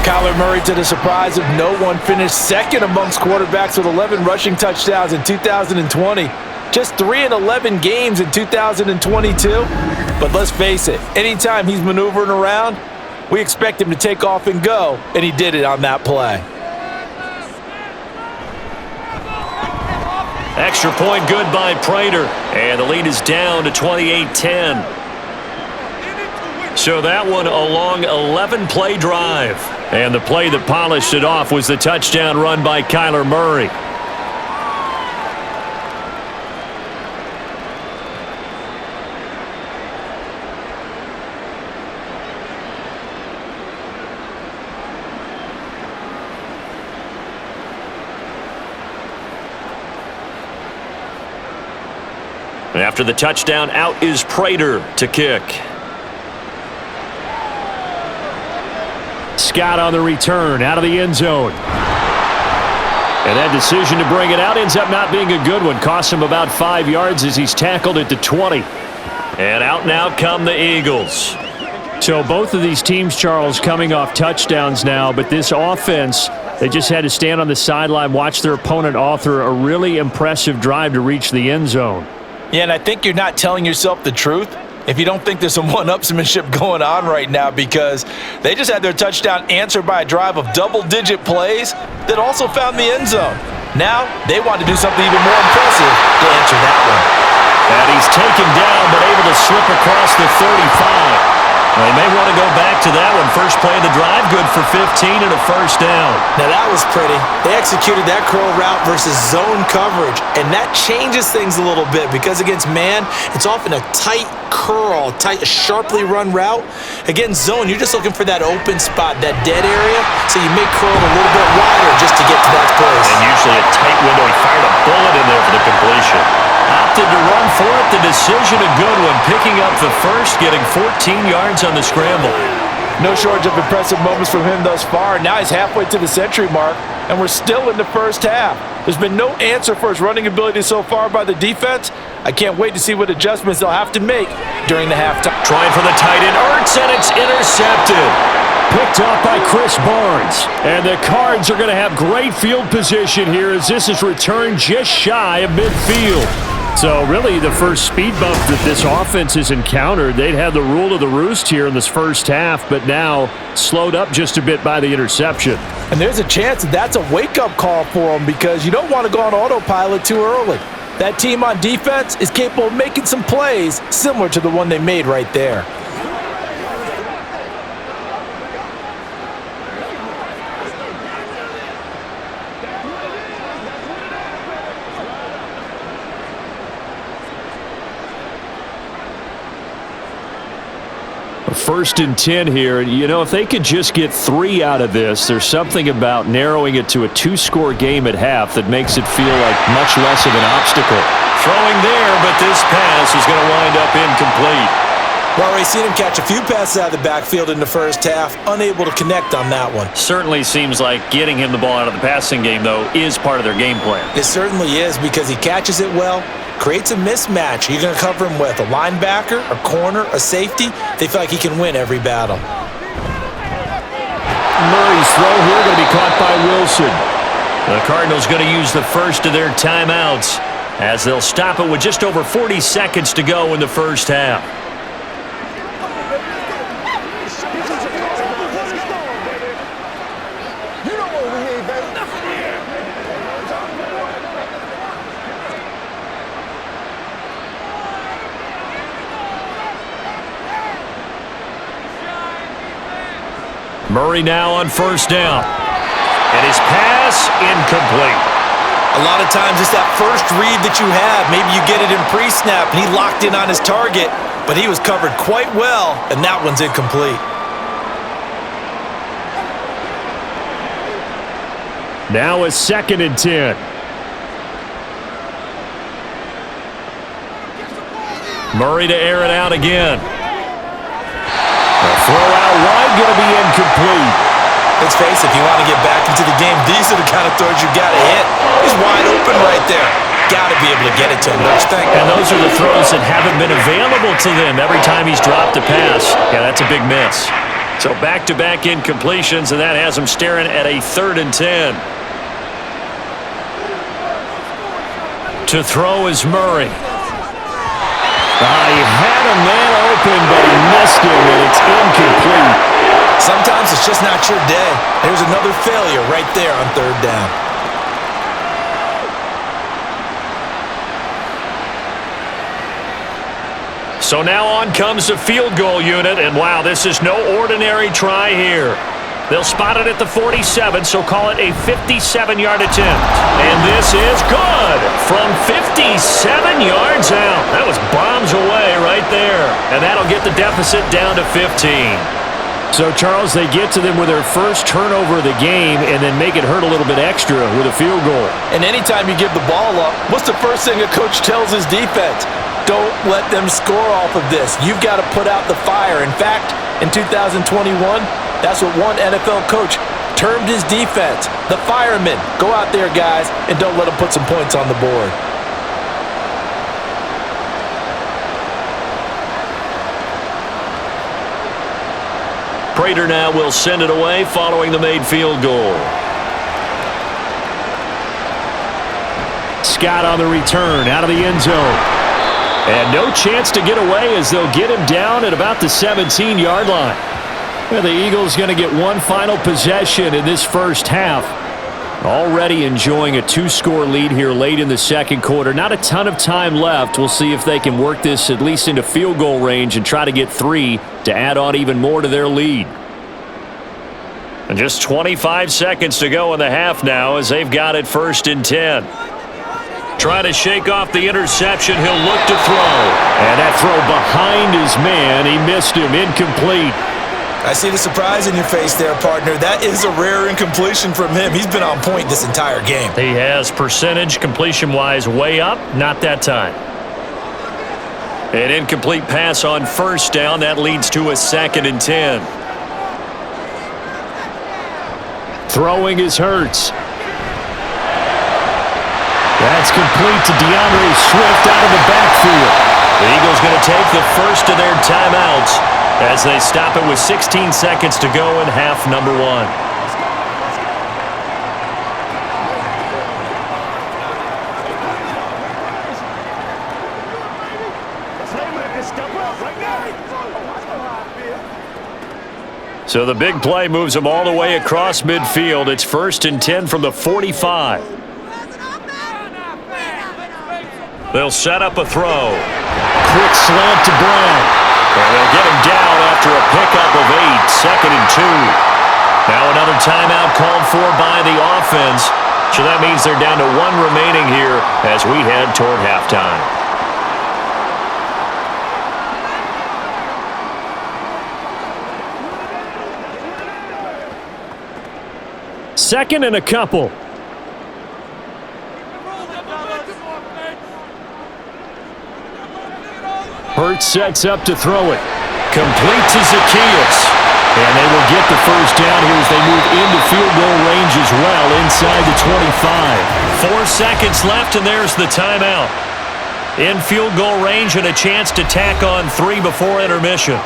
Kyler Murray, to the surprise of no one, finished 2nd amongst quarterbacks with 11 rushing touchdowns in 2020. Just 3 in 11 games in 2022. But let's face it, anytime he's maneuvering around, we expect him to take off and go, and he did it on that play. Extra point good by Prater, and the lead is down to 28-10. So that one a long 11-play drive. And the play that polished it off was the touchdown run by Kyler Murray. After the touchdown, out is Prater to kick. Scott on the return, out of the end zone. And that decision to bring it out ends up not being a good one. Costs him about 5 yards as he's tackled it to 20. And out now come the Eagles. So both of these teams, Charles, coming off touchdowns now, but this offense, they just had to stand on the sideline, watch their opponent author a really impressive drive to reach the end zone. Yeah, and I think you're not telling yourself the truth if you don't think there's some one-upsmanship going on right now, because they just had their touchdown answered by a drive of double-digit plays that also found the end zone. Now, they want to do something even more impressive to answer that one. And he's taken down, but able to slip across the 35. They may want to go back to that one. First play of the drive, good for 15 and a first down. Now that was pretty. They executed that curl route versus zone coverage, and that changes things a little bit because against man, it's often a tight curl, sharply run route. Against zone, you're just looking for that open spot, that dead area, so you may curl it a little bit wider just to get to that place. And usually a tight window. He fired a bullet in there for the completion. Opted to run for it. The decision a good one. Picking up the first, getting 14 yards on the scramble. No shortage of impressive moments from him thus far. Now he's halfway to the century mark, and we're still in the first half. There's been no answer for his running ability so far by the defense. I can't wait to see what adjustments they'll have to make during the halftime. Trying for the tight end, Ertz, and it's intercepted. Picked off by Chris Barnes. And the Cards are going to have great field position here as this is returned just shy of midfield. So really the first speed bump that this offense has encountered, they'd had the rule of the roost here in this first half, but now slowed up just a bit by the interception. And there's a chance that that's a wake-up call for them because you don't want to go on autopilot too early. That team on defense is capable of making some plays similar to the one they made right there. First and 10 here. You know, if they could just get 3 out of this, there's something about narrowing it to a 2-score game at half that makes it feel like much less of an obstacle. Throwing there, but this pass is going to wind up incomplete. Well, we've seen him catch a few passes out of the backfield in the first half, unable to connect on that one. Certainly seems like getting him the ball out of the passing game, though, is part of their game plan. It certainly is, because he catches it well, creates a mismatch. You're going to cover him with a linebacker, a corner, a safety. They feel like he can win every battle. Murray's throw here going to be caught by Wilson. The Cardinals going to use the first of their timeouts as they'll stop it with just over 40 seconds to go in the first half. Murray now on first down. And his pass incomplete. A lot of times it's that first read that you have. Maybe you get it in pre-snap and he locked in on his target, but he was covered quite well, and that one's incomplete. Now a 2nd and 10. Murray to air it out again. The throw out wide going to be incomplete. Let's face it, if you want to get back into the game, these are the kind of throws you got to hit. He's wide open right there. Got to be able to get it to him, don't you think? And those are the throws that haven't been available to them every time he's dropped a pass. Yeah, that's a big miss. So back-to-back incompletions, and that has him staring at a 3rd and 10. To throw is Murray. He had a man open, but he missed him, and it's incomplete. Sometimes it's just not your day. There's another failure right there on 3rd down. So now on comes the field goal unit, and wow, this is no ordinary try here. They'll spot it at the 47, so call it a 57-yard attempt. And this is good from 57 yards out. That was bombs away right there. And that'll get the deficit down to 15. So, Charles, they get to them with their first turnover of the game and then make it hurt a little bit extra with a field goal. And anytime you give the ball up, what's the first thing a coach tells his defense? Don't let them score off of this. You've got to put out the fire. In fact, in 2021, that's what one NFL coach termed his defense, the firemen. Go out there, guys, and don't let them put some points on the board. Prater now will send it away following the made field goal. Scott on the return out of the end zone. And no chance to get away as they'll get him down at about the 17-yard line. Well, the Eagles going to get one final possession in this first half. Already enjoying a 2-score lead here late in the second quarter. Not a ton of time left. We'll see if they can work this at least into field goal range and try to get 3 to add on even more to their lead. And just 25 seconds to go in the half now as they've got it 1st and 10. Trying to shake off the interception. He'll look to throw. And that throw behind his man. He missed him. Incomplete. I see the surprise in your face there, partner. That is a rare incompletion from him. He's been on point this entire game. He has percentage completion-wise way up. Not that time. An incomplete pass on 1st down. That leads to a 2nd and 10. Throwing is Ertz. That's complete to DeAndre Swift out of the backfield. The Eagles going to take the first of their timeouts as they stop it with 16 seconds to go in half number 1. So the big play moves them all the way across midfield. It's 1st and 10 from the 45. They'll set up a throw. Quick slant to Brown. And they'll get him down after a pickup of 8. 2nd and 2. Now another timeout called for by the offense. So that means they're down to 1 remaining here as we head toward halftime. 2nd and a couple. Ertz sets up to throw it. Complete to Zacchaeus. And they will get the first down here as they move into field goal range as well inside the 25. 4 seconds left, and there's the timeout. In field goal range and a chance to tack on 3 before intermission.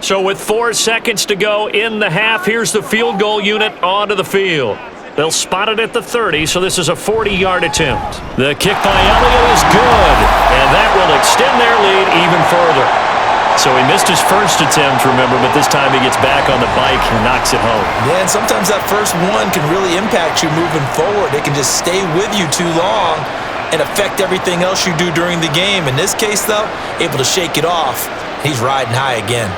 So with 4 seconds to go in the half, here's the field goal unit onto the field. They'll spot it at the 30, so this is a 40-yard attempt. The kick by Elliott is good, and that will extend their lead even further. So he missed his first attempt, remember, but this time he gets back on the bike and knocks it home. Yeah, and sometimes that first one can really impact you moving forward. It can just stay with you too long and affect everything else you do during the game. In this case, though, able to shake it off. He's riding high again.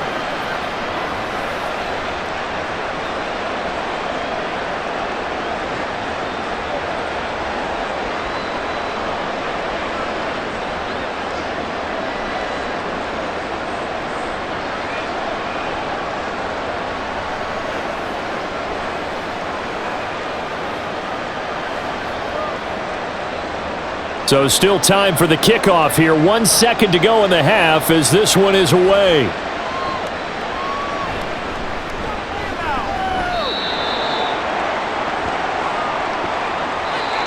So still time for the kickoff here. 1 second to go in the half as this one is away.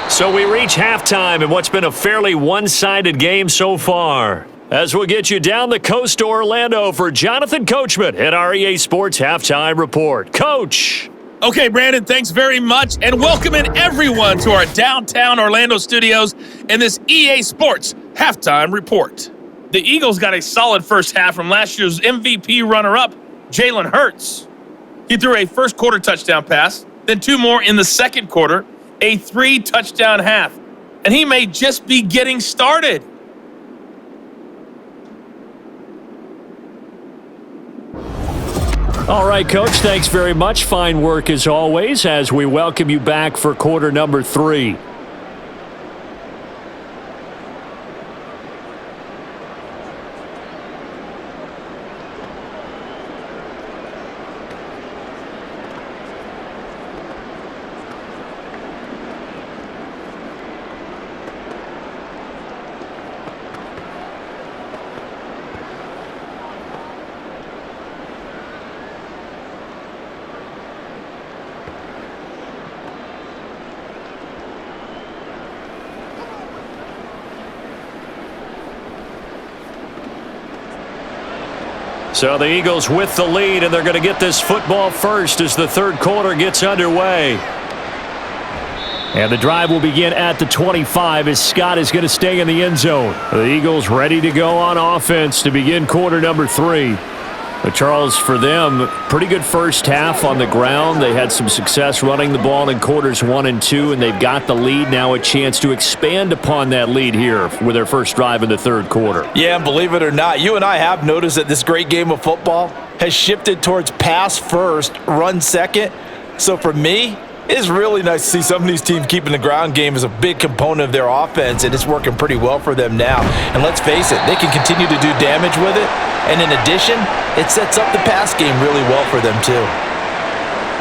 So we reach halftime in what's been a fairly one-sided game so far. As we'll get you down the coast to Orlando for Jonathan Coachman at our EA Sports Halftime Report. Coach! Okay, Brandon, thanks very much, and welcome in everyone to our downtown Orlando studios in this EA Sports Halftime Report. The Eagles got a solid first half from last year's MVP runner-up, Jalen Hurts. He threw a first-quarter touchdown pass, then 2 more in the second quarter, a 3-touchdown half, and he may just be getting started. All right, Coach, thanks very much. Fine work as always as we welcome you back for quarter number 3. So the Eagles with the lead, and they're going to get this football first as the third quarter gets underway. And the drive will begin at the 25 as Scott is going to stay in the end zone. The Eagles ready to go on offense to begin quarter number 3. But Charles, for them, pretty good first half on the ground. They had some success running the ball in quarters 1 and 2, and they've got the lead. Now a chance to expand upon that lead here with their first drive in the third quarter. Yeah, and believe it or not, you and I have noticed that this great game of football has shifted towards pass first, run second. So for me, it's really nice to see some of these teams keeping the ground game as a big component of their offense, and it's working pretty well for them now. And let's face it, they can continue to do damage with it. And in addition, it sets up the pass game really well for them too.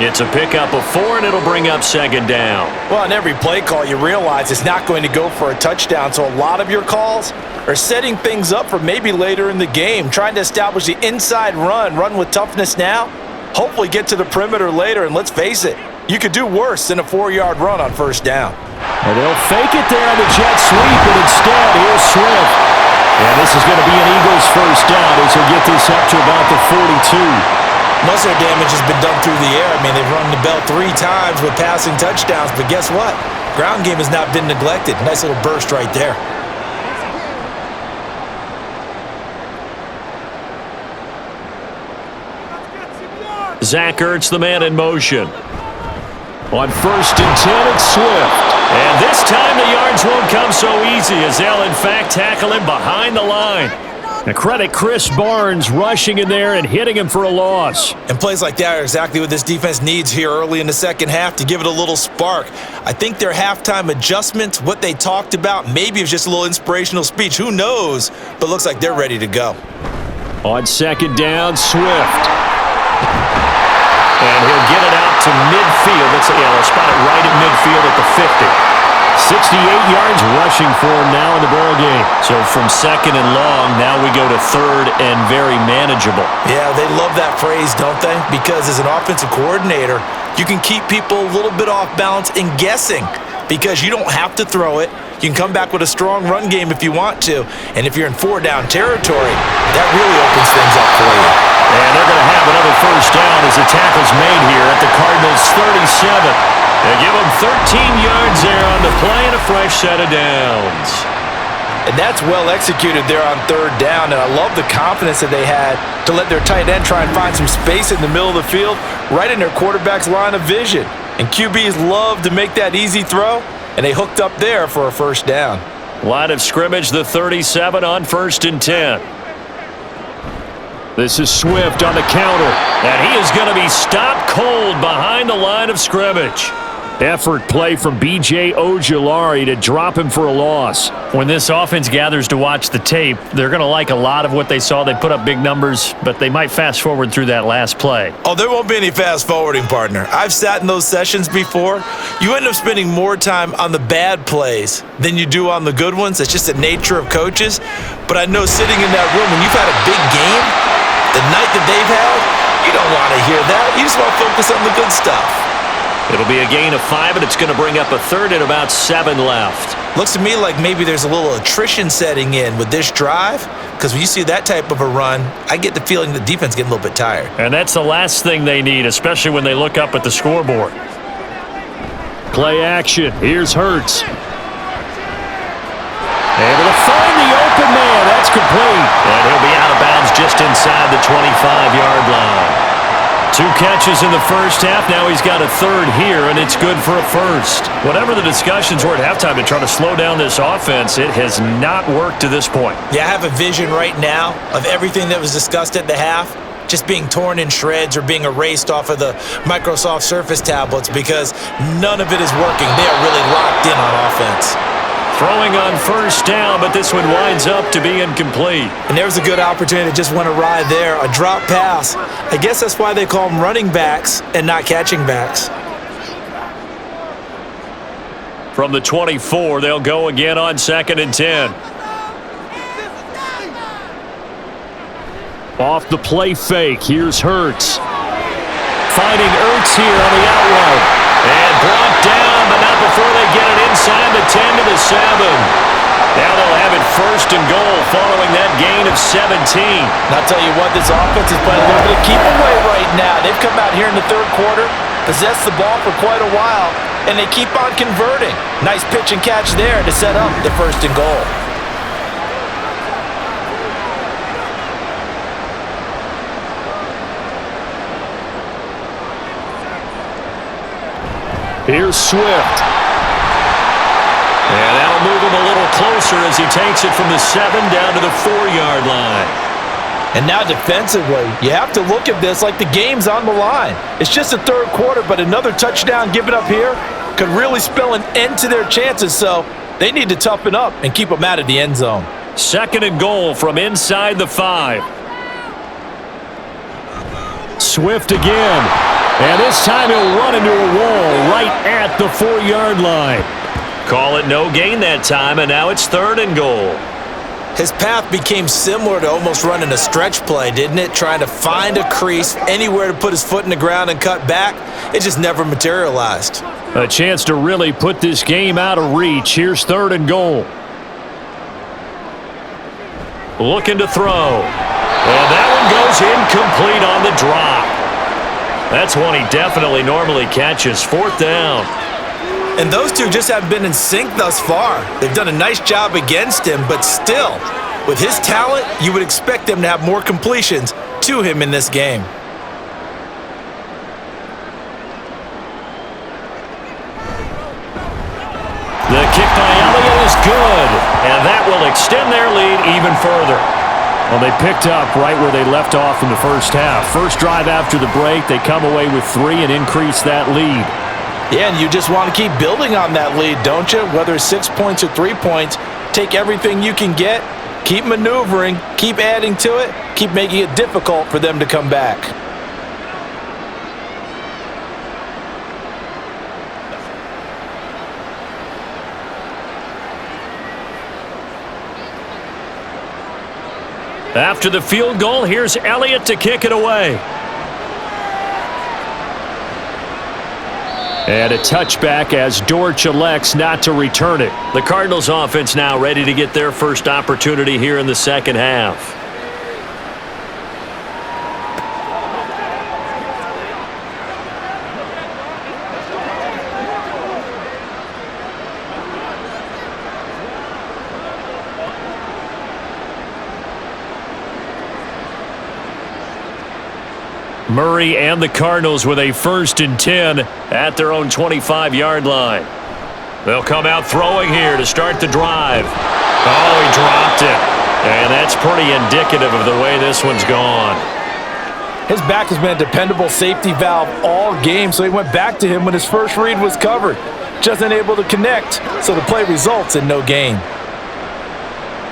It's a pickup of 4, and it'll bring up second down. Well, on every play call, you realize it's not going to go for a touchdown, so a lot of your calls are setting things up for maybe later in the game, trying to establish the inside run with toughness now, hopefully get to the perimeter later, and let's face it, you could do worse than a 4-yard run on first down. And they'll fake it there on the jet sweep, and instead, here's Swift. And this is going to be an Eagles first down as he'll get this up to about the 42. Most of their damage has been done through the air. I mean, they've rung the bell 3 times with passing touchdowns, but guess what? Ground game has not been neglected. Nice little burst right there. Zach Ertz, the man in motion. On first and 10, it's Swift. And this time the yards won't come so easy as they'll, in fact, tackle him behind the line. And credit Chris Barnes rushing in there and hitting him for a loss. And plays like that are exactly what this defense needs here early in the second half to give it a little spark. I think their halftime adjustments, what they talked about, maybe it was just a little inspirational speech. Who knows? But looks like they're ready to go. On second down, Swift. And he'll get it out to midfield. They'll spot it right at midfield at the 50. 68 yards rushing for him now in the ball game. So from second and long, now we go to third and very manageable. Yeah, they love that phrase, don't they? Because as an offensive coordinator, you can keep people a little bit off balance and guessing because you don't have to throw it. You can come back with a strong run game if you want to. And if you're in four-down territory, that really opens things up for you. And they're going to have another first down as the tackle's made here at the Cardinals' 37. They give them 13 yards there on the play and a fresh set of downs. And that's well executed there on third down. And I love the confidence that they had to let their tight end try and find some space in the middle of the field, right in their quarterback's line of vision. And QBs love to make that easy throw, and they hooked up there for a first down. Line of scrimmage, the 37 on 1st and 10. This is Swift on the counter, and he is going to be stopped cold behind the line of scrimmage. Effort play from B.J. Ojulari to drop him for a loss. When this offense gathers to watch the tape, they're going to like a lot of what they saw. They put up big numbers, but they might fast forward through that last play. Oh, there won't be any fast forwarding, partner. I've sat in those sessions before. You end up spending more time on the bad plays than you do on the good ones. It's just the nature of coaches. But I know sitting in that room, when you've had a big game, the night that they've had, you don't want to hear that. You just want to focus on the good stuff. It'll be a gain of 5, and it's going to bring up a third and about 7 left. Looks to me like maybe there's a little attrition setting in with this drive, because when you see that type of a run, I get the feeling the defense getting a little bit tired. And that's the last thing they need, especially when they look up at the scoreboard. Play action. Here's Ertz. Able to find the open man. That's complete. And he'll be out of bounds just inside the 25-yard line. 2 catches in the first half. Now he's got a third here, and it's good for a first. Whatever the discussions were at halftime to try to slow down this offense, it has not worked to this point. Yeah, I have a vision right now of everything that was discussed at the half just being torn in shreds or being erased off of the Microsoft Surface tablets because none of it is working. They are really locked in on offense. Throwing on first down, but this one winds up to be incomplete. And there was a good opportunity to just went awry there. A drop pass. I guess that's why they call them running backs and not catching backs. From the 24, they'll go again on 2nd and 10. Off the play fake, here's Ertz. Finding Ertz here on the out route. And brought down, but not before they get it inside the 10 to the 7. Now they'll have it 1st and goal following that gain of 17. And I'll tell you what, this offense is playing a little bit of keep away right now. They've come out here in the third quarter, possessed the ball for quite a while, and they keep on converting. Nice pitch and catch there to set up the 1st and goal. Here's Swift. And that'll move him a little closer as he takes it from the 7 down to the 4-yard line. And now defensively, you have to look at this like the game's on the line. It's just the third quarter, but another touchdown given up here could really spell an end to their chances, so they need to toughen up and keep them out of the end zone. 2nd and goal from inside the 5. Swift again. And this time he'll run into a wall right at the 4-yard line. Call it no gain that time, and now it's 3rd and goal. His path became similar to almost running a stretch play, didn't it? Trying to find a crease, anywhere to put his foot in the ground and cut back. It just never materialized. A chance to really put this game out of reach. Here's 3rd and goal. Looking to throw. And that one goes incomplete on the drop. That's one he definitely normally catches. 4th down. And those two just haven't been in sync thus far. They've done a nice job against him, but still, with his talent, you would expect them to have more completions to him in this game. The kick by Elliott is good, and that will extend their lead even further. Well, they picked up right where they left off in the first half. First drive after the break, they come away with 3 and increase that lead. Yeah, and you just want to keep building on that lead, don't you? Whether it's 6 points or 3 points, take everything you can get, keep maneuvering, keep adding to it, keep making it difficult for them to come back. After the field goal, here's Elliott to kick it away. And a touchback as Dortch elects not to return it. The Cardinals offense now ready to get their first opportunity here in the second half. Murray and the Cardinals with a 1st and 10 at their own 25-yard line. They'll come out throwing here to start the drive. Oh, he dropped it. And that's pretty indicative of the way this one's gone. His back has been a dependable safety valve all game, so he went back to him when his first read was covered. Just unable to connect, so the play results in no gain.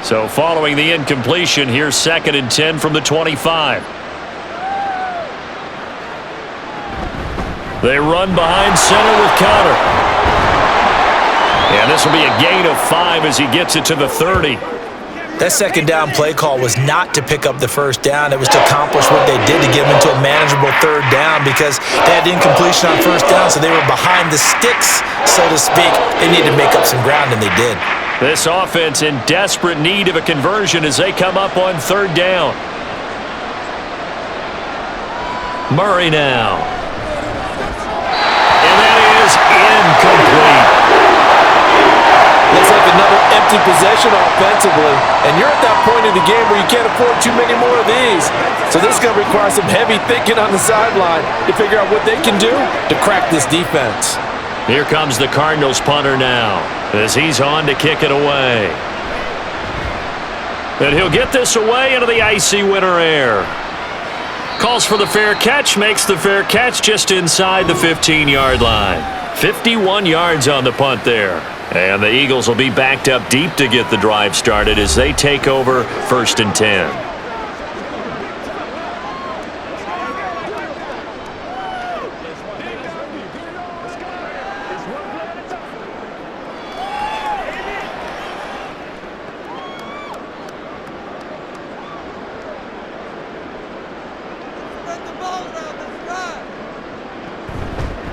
So following the incompletion, here's 2nd and 10 from the 25. They run behind center with Connor. And this will be a gain of 5 as he gets it to the 30. That second down play call was not to pick up the first down. It was to accomplish what they did to get them into a manageable 3rd down because they had incompletion on 1st down, so they were behind the sticks, so to speak. They needed to make up some ground, and they did. This offense in desperate need of a conversion as they come up on 3rd down. Murray now. Incomplete. Looks like another empty possession offensively, and you're at that point in the game where you can't afford too many more of these. So this is going to require some heavy thinking on the sideline to figure out what they can do to crack this defense. Here comes the Cardinals punter now as he's on to kick it away. And he'll get this away into the icy winter air. Calls for the fair catch, makes the fair catch just inside the 15-yard line. 51 yards on the punt there. And the Eagles will be backed up deep to get the drive started as they take over 1st and 10.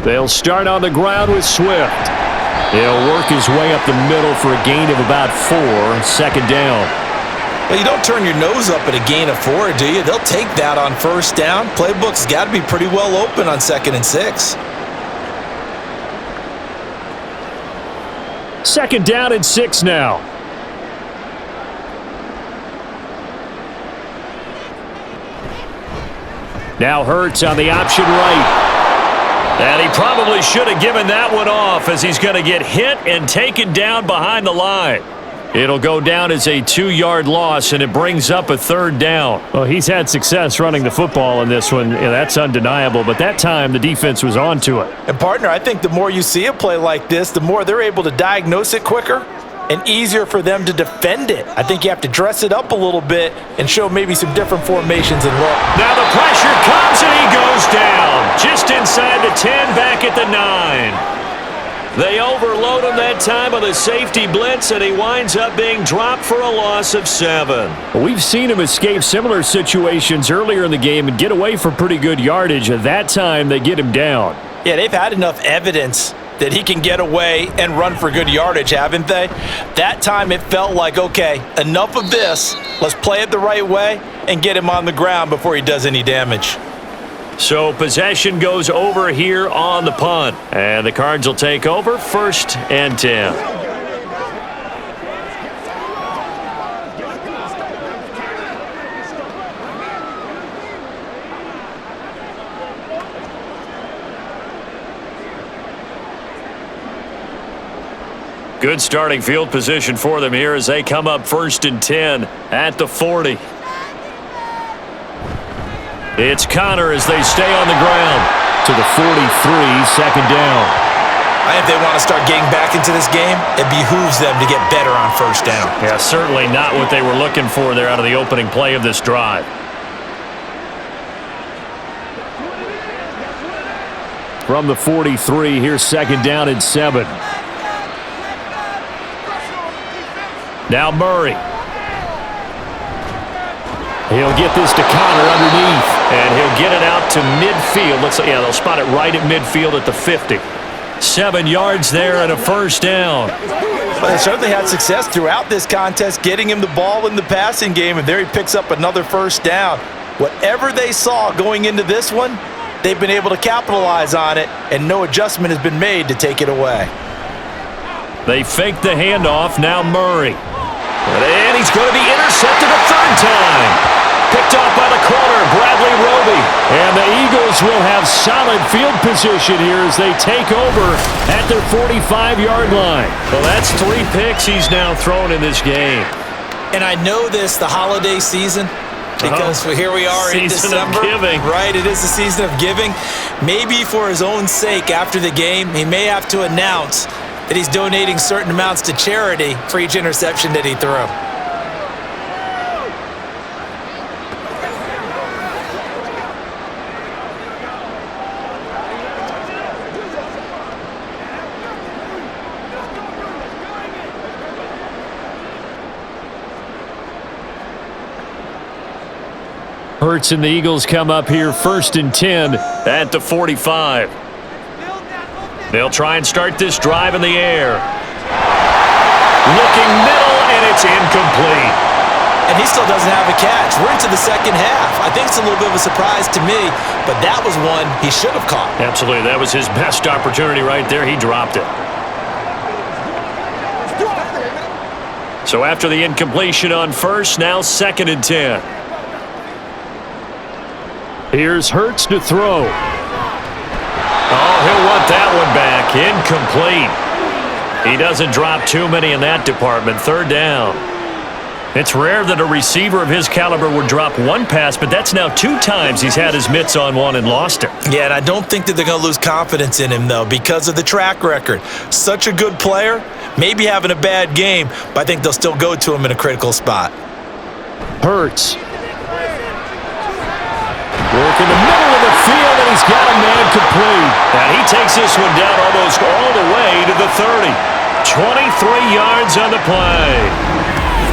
They'll start on the ground with Swift. He'll work his way up the middle for a gain of about 4, 2nd down. Well, you don't turn your nose up at a gain of 4, do you? They'll take that on 1st down. Playbook's got to be pretty well open on 2nd and 6. 2nd down and 6 now. Now Ertz on the option right. And he probably should have given that one off as he's going to get hit and taken down behind the line. It'll go down as a 2-yard loss, and it brings up a 3rd down. Well, he's had success running the football in this one. Yeah, that's undeniable, but that time the defense was on to it. And, partner, I think the more you see a play like this, the more they're able to diagnose it quicker and easier for them to defend it. I think you have to dress it up a little bit and show maybe some different formations and look. Now the pressure comes, and he goes down just inside the 10, back at the 9. They overload him that time on the safety blitz, and he winds up being dropped for a loss of 7. We've seen him escape similar situations earlier in the game and get away for pretty good yardage. At that time, they get him down. Yeah, they've had enough evidence that he can get away and run for good yardage, haven't they? That time it felt like, okay, enough of this. Let's play it the right way and get him on the ground before he does any damage. So possession goes over here on the punt. And the Cards will take over 1st and 10. Good starting field position for them here as they come up 1st and 10 at the 40. It's Connor as they stay on the ground. To the 43, second down. I think they want to start getting back into this game. It behooves them to get better on first down. Yeah, certainly not what they were looking for there out of the opening play of this drive. From the 43, here's second down and 7. Now Murray. He'll get this to Connor underneath, and he'll get it out to midfield. They'll spot it right at midfield at the 50. 7 yards there and a first down. Well, they certainly had success throughout this contest, getting him the ball in the passing game, and there he picks up another first down. Whatever they saw going into this one, they've been able to capitalize on it, and no adjustment has been made to take it away. They fake the handoff, now Murray. And he's going to be intercepted a third time. Picked off by the corner, Bradley Roby. And the Eagles will have solid field position here as they take over at their 45-yard line. Well, that's 3 picks he's now thrown in this game. And I know this, the holiday season, because here we are in December. Season of giving. Right, it is the season of giving. Maybe for his own sake after the game, he may have to announce that he's donating certain amounts to charity for each interception that he threw. Ertz and the Eagles come up here first and 10 at the 45. They'll try and start this drive in the air. Looking middle, and it's incomplete. And he still doesn't have a catch. We're into the second half. I think it's a little bit of a surprise to me, but that was one he should have caught. Absolutely. That was his best opportunity right there. He dropped it. So after the incompletion on first, now second and 10. Here's Ertz to throw. Oh, he'll want that one back. Incomplete. He doesn't drop too many in that department. Third down. It's rare that a receiver of his caliber would drop one pass, but that's now 2 times he's had his mitts on one and lost it. Yeah, and I don't think that they're going to lose confidence in him, though, because of the track record. Such a good player, maybe having a bad game, but I think they'll still go to him in a critical spot. Ertz. Work in the middle of the field, and he's got a man complete. And he takes this one down almost all the way to the 30. 23 yards on the play.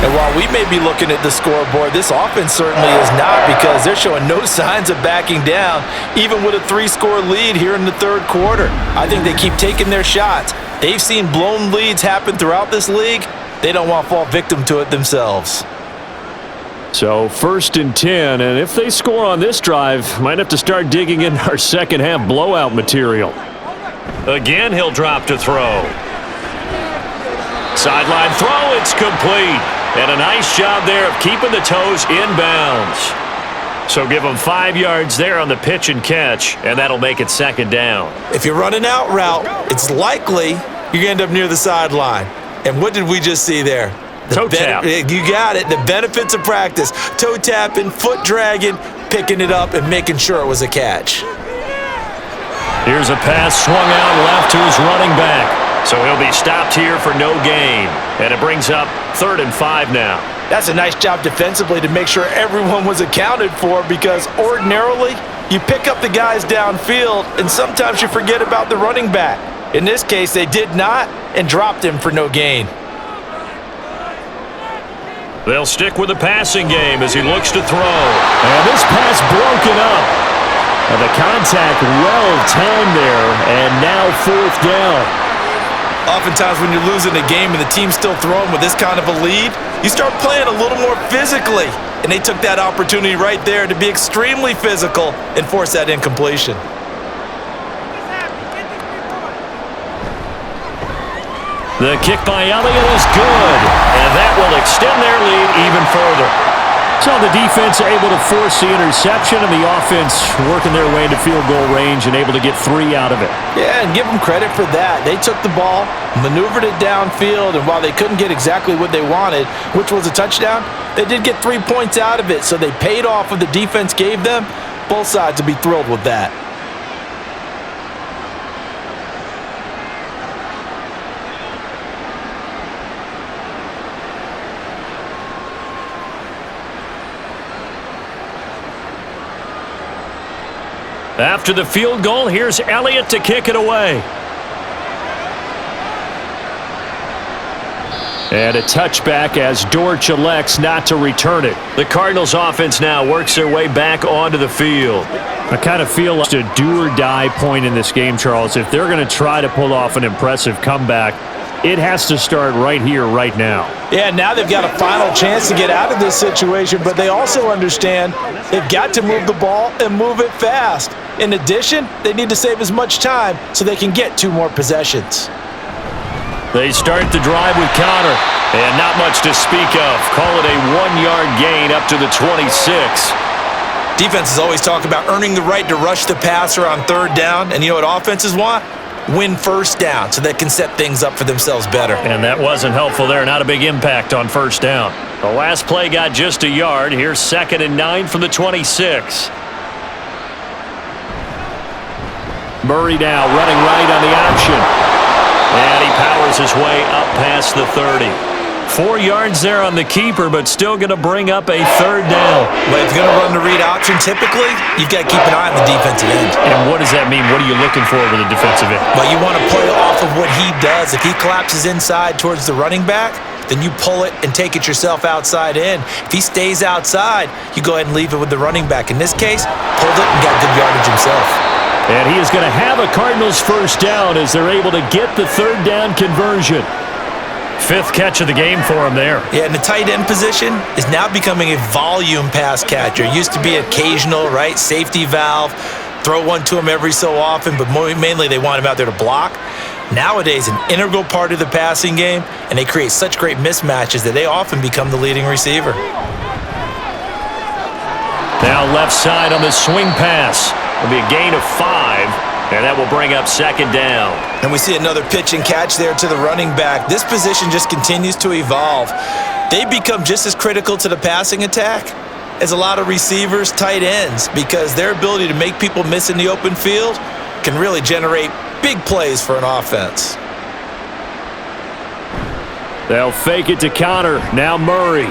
And while we may be looking at the scoreboard, this offense certainly is not, because they're showing no signs of backing down, even with a 3-score lead here in the third quarter. I think they keep taking their shots. They've seen blown leads happen throughout this league. They don't want to fall victim to it themselves. So first and 10, and if they score on this drive, might have to start digging in our second half blowout material. Again, he'll drop to throw. Sideline throw, it's complete. And a nice job there of keeping the toes inbounds. So give them 5 yards there on the pitch and catch, and that'll make it second down. If you're running out route, it's likely you're going to end up near the sideline. And what did we just see there? Toe tap. You got it. The benefits of practice. Toe tapping, foot dragging, picking it up, and making sure it was a catch. Here's a pass swung out left to his running back. So he'll be stopped here for no gain. And it brings up 3rd and 5 now. That's a nice job defensively to make sure everyone was accounted for, because ordinarily you pick up the guys downfield and sometimes you forget about the running back. In this case, they did not and dropped him for no gain. They'll stick with the passing game as he looks to throw. And this pass broken up. And the contact well-timed there, and now 4th down. Oftentimes when you're losing a game and the team's still throwing with this kind of a lead, you start playing a little more physically. And they took that opportunity right there to be extremely physical and force that incompletion. The kick by Elliott is good, and that will extend their lead even further. So the defense able to force the interception, and the offense working their way into field goal range and able to get 3 out of it. Yeah, and give them credit for that. They took the ball, maneuvered it downfield, and while they couldn't get exactly what they wanted, which was a touchdown, they did get 3 points out of it, so they paid off what the defense gave them. Both sides would be thrilled with that. After the field goal, here's Elliott to kick it away. And a touchback as Dortch elects not to return it. The Cardinals offense now works their way back onto the field. I kind of feel like it's a do-or-die point in this game, Charles. If they're going to try to pull off an impressive comeback, it has to start right here, right now. Yeah, now they've got a final chance to get out of this situation, but they also understand they've got to move the ball and move it fast. In addition, they need to save as much time so they can get 2 more possessions. They start the drive with Connor, and not much to speak of. Call it a 1-yard gain up to the 26. Defenses always talk about earning the right to rush the passer on 3rd down, and you know what offenses want? Win 1st down so they can set things up for themselves better. And that wasn't helpful there. Not a big impact on 1st down. The last play got just a yard. Here's 2nd and 9 from the 26. Murray now running right on the option. And he powers his way up past the 30. 4 yards there on the keeper, but still going to bring up a 3rd down. But if you're going to run the read option, typically, you've got to keep an eye on the defensive end. And what does that mean? What are you looking for with the defensive end? Well, you want to play off of what he does. If he collapses inside towards the running back, then you pull it and take it yourself outside in. If he stays outside, you go ahead and leave it with the running back. In this case, pulled it and got good yardage himself. And he is going to have a Cardinals 1st down as they're able to get the 3rd down conversion. 5th catch of the game for him there. Yeah, and the tight end position is now becoming a volume pass catcher. It used to be occasional, right? Safety valve, throw one to him every so often, but mainly they want him out there to block. Nowadays, an integral part of the passing game, and they create such great mismatches that they often become the leading receiver. Now left side on the swing pass. It'll be a gain of 5, and that will bring up 2nd down. And we see another pitch and catch there to the running back. This position just continues to evolve. They become just as critical to the passing attack as a lot of receivers, tight ends, because their ability to make people miss in the open field can really generate big plays for an offense. They'll fake it to Connor. Now Murray.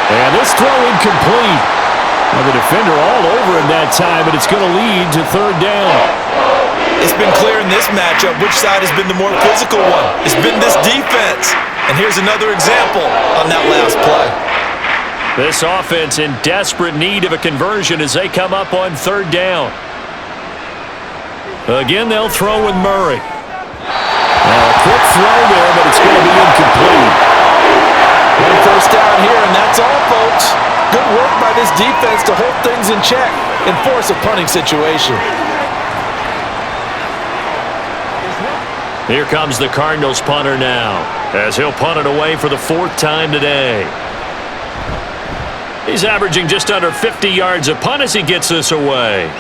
And this throw incomplete. Well, the defender all over him that time, but it's going to lead to 3rd down. It's been clear in this matchup which side has been the more physical one. It's been this defense. And here's another example on that last play. This offense in desperate need of a conversion as they come up on 3rd down. Again, they'll throw with Murray. Now a quick throw there, but it's going to be incomplete. 1st down here, and that's all, folks. Good work by this defense to hold things in check and force a punting situation. Here comes the Cardinals punter now, as he'll punt it away for the 4th time today. He's averaging just under 50 yards a punt as he gets this away.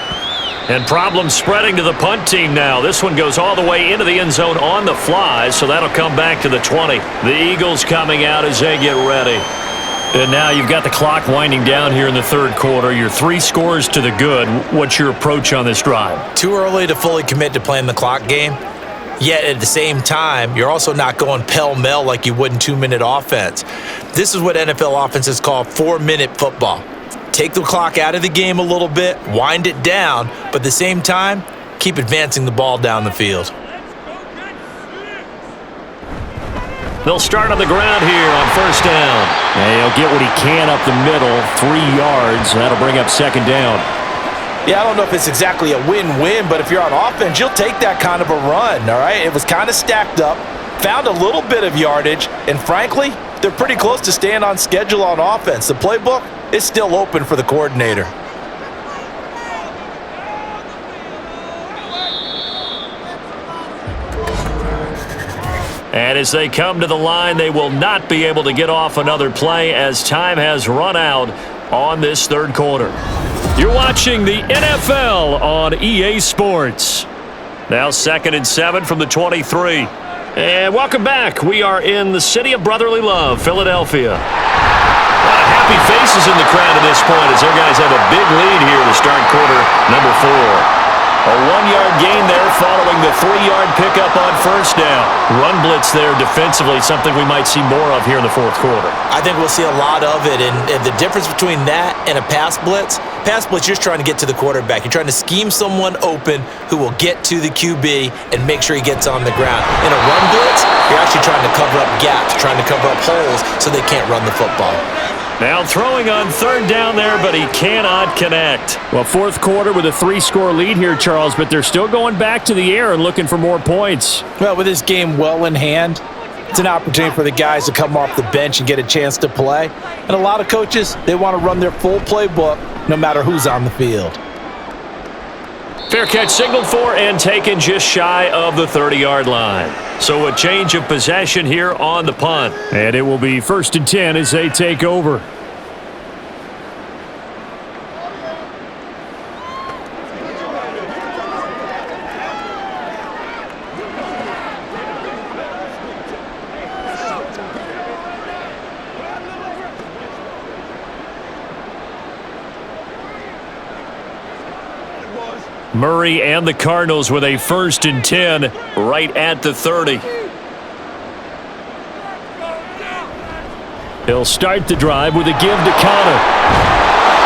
And problems spreading to the punt team now. This one goes all the way into the end zone on the fly, so that'll come back to the 20. The Eagles coming out as they get ready. And now you've got the clock winding down here in the 3rd quarter. You're 3 scores to the good. What's your approach on this drive? Too early to fully commit to playing the clock game. Yet at the same time, you're also not going pell-mell like you would in 2-minute offense. This is what NFL offenses call 4-minute football. Take the clock out of the game a little bit, wind it down, but at the same time, keep advancing the ball down the field. They'll start on the ground here on 1st down. And he'll get what he can up the middle, 3 yards. That'll bring up 2nd down. Yeah, I don't know if it's exactly a win-win, but if you're on offense, you'll take that kind of a run, all right? It was kind of stacked up, found a little bit of yardage, and frankly, they're pretty close to staying on schedule on offense. The playbook is still open for the coordinator. And as they come to the line, they will not be able to get off another play as time has run out on this 3rd quarter. You're watching the NFL on EA Sports. Now 2nd and 7 from the 23. And welcome back. We are in the city of brotherly love, Philadelphia. happy faces in the crowd at this point as their guys have a big lead here to start quarter number 4. A 1-yard gain there following the 3-yard pickup on first down. Run blitz there defensively, something we might see more of here in the fourth quarter. I think we'll see a lot of it, and the difference between that and a pass blitz, you're just trying to get to the quarterback. You're trying to scheme someone open who will get to the QB and make sure he gets on the ground. In a run blitz, you're actually trying to cover up gaps, trying to cover up holes so they can't run the football. Now throwing on third down there, but he cannot connect. Well, fourth quarter with a 3-score lead here, Charles, but they're still going back to the air and looking for more points. Well, with this game well in hand, it's an opportunity for the guys to come off the bench and get a chance to play. And a lot of coaches, they want to run their full playbook no matter who's on the field. Fair catch signaled for and taken just shy of the 30-yard line. So a change of possession here on the punt. And it will be 1st and 10 as they take over. Murray and the Cardinals with a 1st and 10 right at the 30. He'll start the drive with a give to Connor.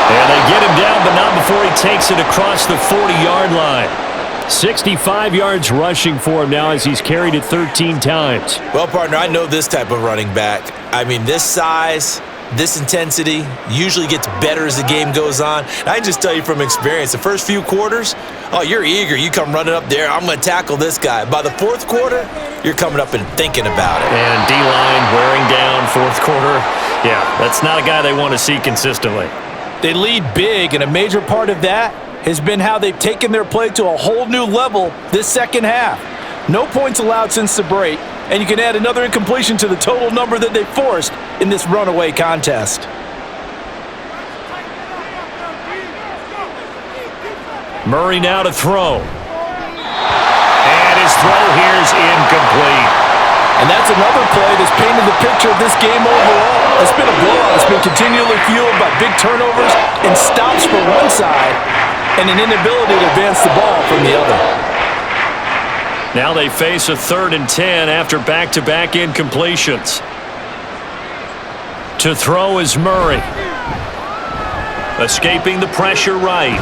And they get him down, but not before he takes it across the 40-yard line. 65 yards rushing for him now as he's carried it 13 times. Well, partner, I know this type of running back. I mean, this size, this intensity usually gets better as the game goes on. And I can just tell you from experience, the first few quarters, oh, you're eager. You come running up there, I'm going to tackle this guy. By the fourth quarter, you're coming up and thinking about it. And D-line wearing down fourth quarter. Yeah, that's not a guy they want to see consistently. They lead big, and a major part of that has been how they've taken their play to a whole new level this second half. No points allowed since the break, and you can add another incompletion to the total number that they forced in this runaway contest. Murray now to throw. And his throw here is incomplete. And that's another play that's painted the picture of this game overall. It's been a blowout. It's been continually fueled by big turnovers and stops for one side and an inability to advance the ball from the other. Now they face a 3rd and 10 after back-to-back incompletions. To throw is Murray. Escaping the pressure right.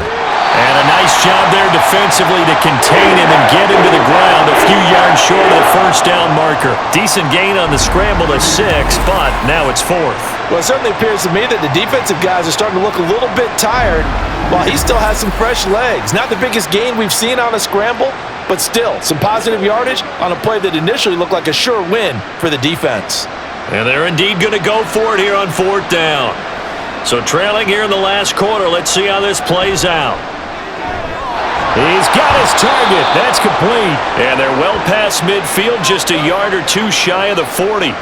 And a nice job there defensively to contain him and get him to the ground a few yards short of the first down marker. Decent gain on the scramble to 6, but now it's 4th. Well, it certainly appears to me that the defensive guys are starting to look a little bit tired while he still has some fresh legs. Not the biggest gain we've seen on a scramble, but still some positive yardage on a play that initially looked like a sure win for the defense. And they're indeed going to go for it here on 4th down. So trailing here in the last quarter, let's see how this plays out. He's got his target. That's complete. And they're well past midfield, just a yard or two shy of the 40.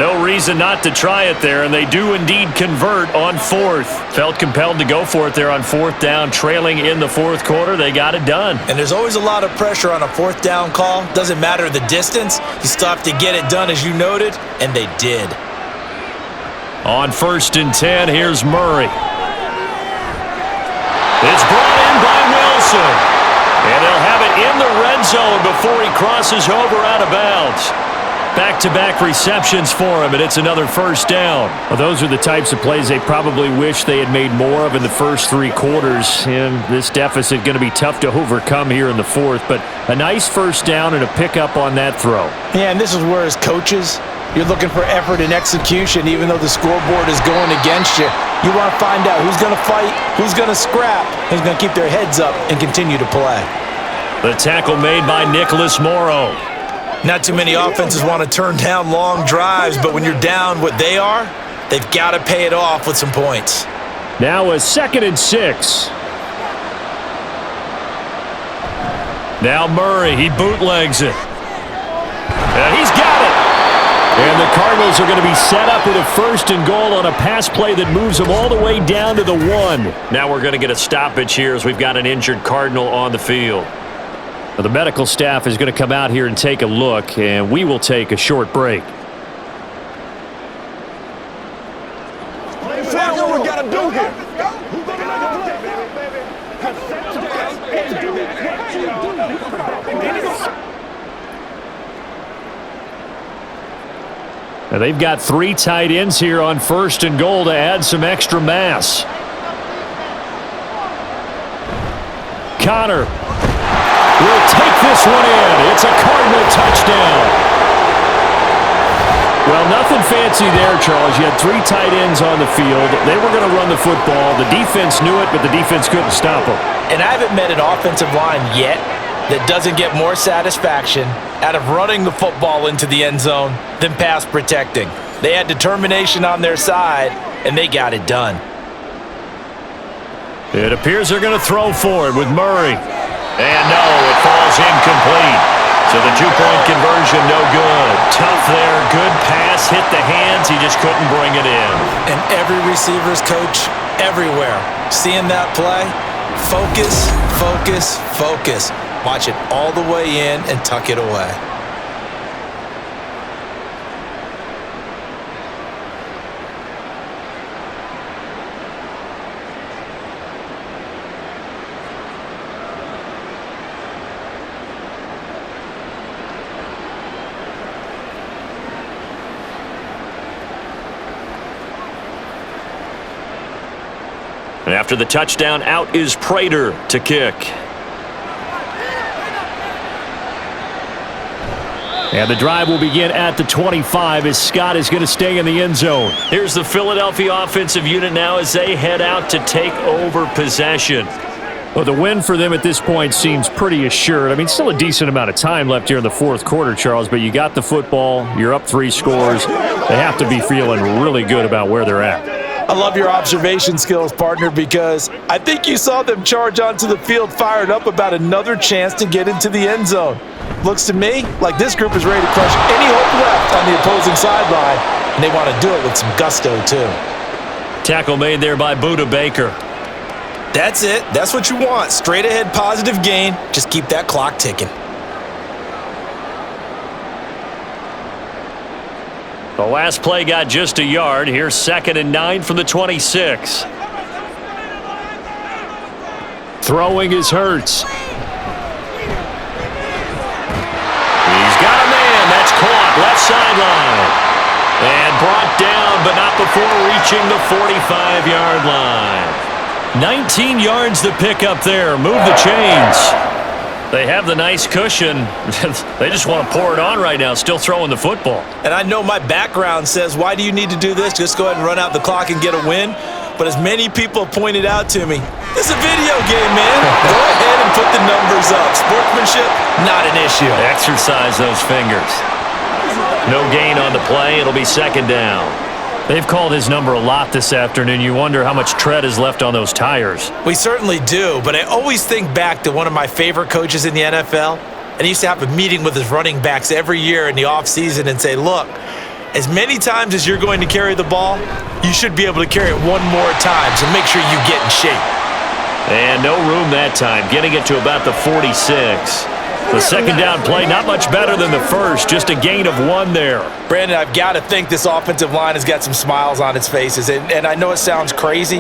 No reason not to try it there, and they do indeed convert on 4th. Felt compelled to go for it there on 4th down, trailing in the 4th quarter. They got it done. And there's always a lot of pressure on a 4th down call. Doesn't matter the distance. You still have to get it done, as you noted, and they did. On 1st and 10, here's Murray. It's brought in by Wilson. And they'll have it in the red zone before he crosses over out of bounds. Back-to-back receptions for him, and it's another 1st down. Well, those are the types of plays they probably wish they had made more of in the first 3 quarters. And this deficit going to be tough to overcome here in the 4th. But a nice 1st down and a pickup on that throw. Yeah, and this is where as coaches, you're looking for effort and execution, even though the scoreboard is going against you. You want to find out who's going to fight, who's going to scrap, who's going to keep their heads up and continue to play. The tackle made by Nicholas Morrow. Not too many offenses want to turn down long drives, but when you're down what they are, they've got to pay it off with some points. Now a 2nd and 6. Now Murray, he bootlegs it. And he's got it. And the Cardinals are going to be set up with a 1st and goal on a pass play that moves them all the way down to the 1. Now we're going to get a stoppage here as we've got an injured Cardinal on the field. Well, the medical staff is going to come out here and take a look, and we will take a short break. Now they've got 3 tight ends here on 1st and goal to add some extra mass. Connor will take this one in. It's a Cardinal touchdown. Well, nothing fancy there, Charles. You had 3 tight ends on the field. They were going to run the football. The defense knew it, but the defense couldn't stop them. And I haven't met an offensive line yet that doesn't get more satisfaction out of running the football into the end zone than pass protecting. They had determination on their side, and they got it done. It appears they're going to throw for it with Murray. And no, it falls incomplete. So the 2-point conversion, no good. Tough there, good pass, hit the hands, he just couldn't bring it in. And every receiver's coach everywhere, seeing that play, focus, focus, focus. Watch it all the way in and tuck it away. And after the touchdown, out is Prater to kick. And the drive will begin at the 25 as Scott is going to stay in the end zone. Here's the Philadelphia offensive unit now as they head out to take over possession. Well, the win for them at this point seems pretty assured. I mean, still a decent amount of time left here in the 4th quarter, Charles, but you got the football, you're up 3 scores. They have to be feeling really good about where they're at. I love your observation skills, partner, because I think you saw them charge onto the field fired up about another chance to get into the end zone. Looks to me like this group is ready to crush any hope left on the opposing sideline, and they want to do it with some gusto, too. Tackle made there by Buda Baker. That's it. That's what you want. Straight ahead positive gain. Just keep that clock ticking. The last play got just a yard. Here's 2nd and 9 from the 26. Throwing is Ertz. He's got a man. That's caught. Left sideline. And brought down, but not before reaching the 45-yard line. 19 yards to pick up there. Move the chains. They have the nice cushion. They just want to pour it on right now, still throwing the football. And I know my background says, why do you need to do this? Just go ahead and run out the clock and get a win. But as many people pointed out to me, this is a video game, man. Go ahead and put the numbers up. Sportsmanship, not an issue. Exercise those fingers. No gain on the play. It'll be 2nd down. They've called his number a lot this afternoon. You wonder how much tread is left on those tires. We certainly do, but I always think back to one of my favorite coaches in the NFL, and he used to have a meeting with his running backs every year in the offseason and say, look, as many times as you're going to carry the ball, you should be able to carry it one more time, so make sure you get in shape. And no room that time, getting it to about the 46. The 2nd down play, not much better than the first, just a gain of 1 there. Brandon, I've got to think this offensive line has got some smiles on its faces, and I know it sounds crazy,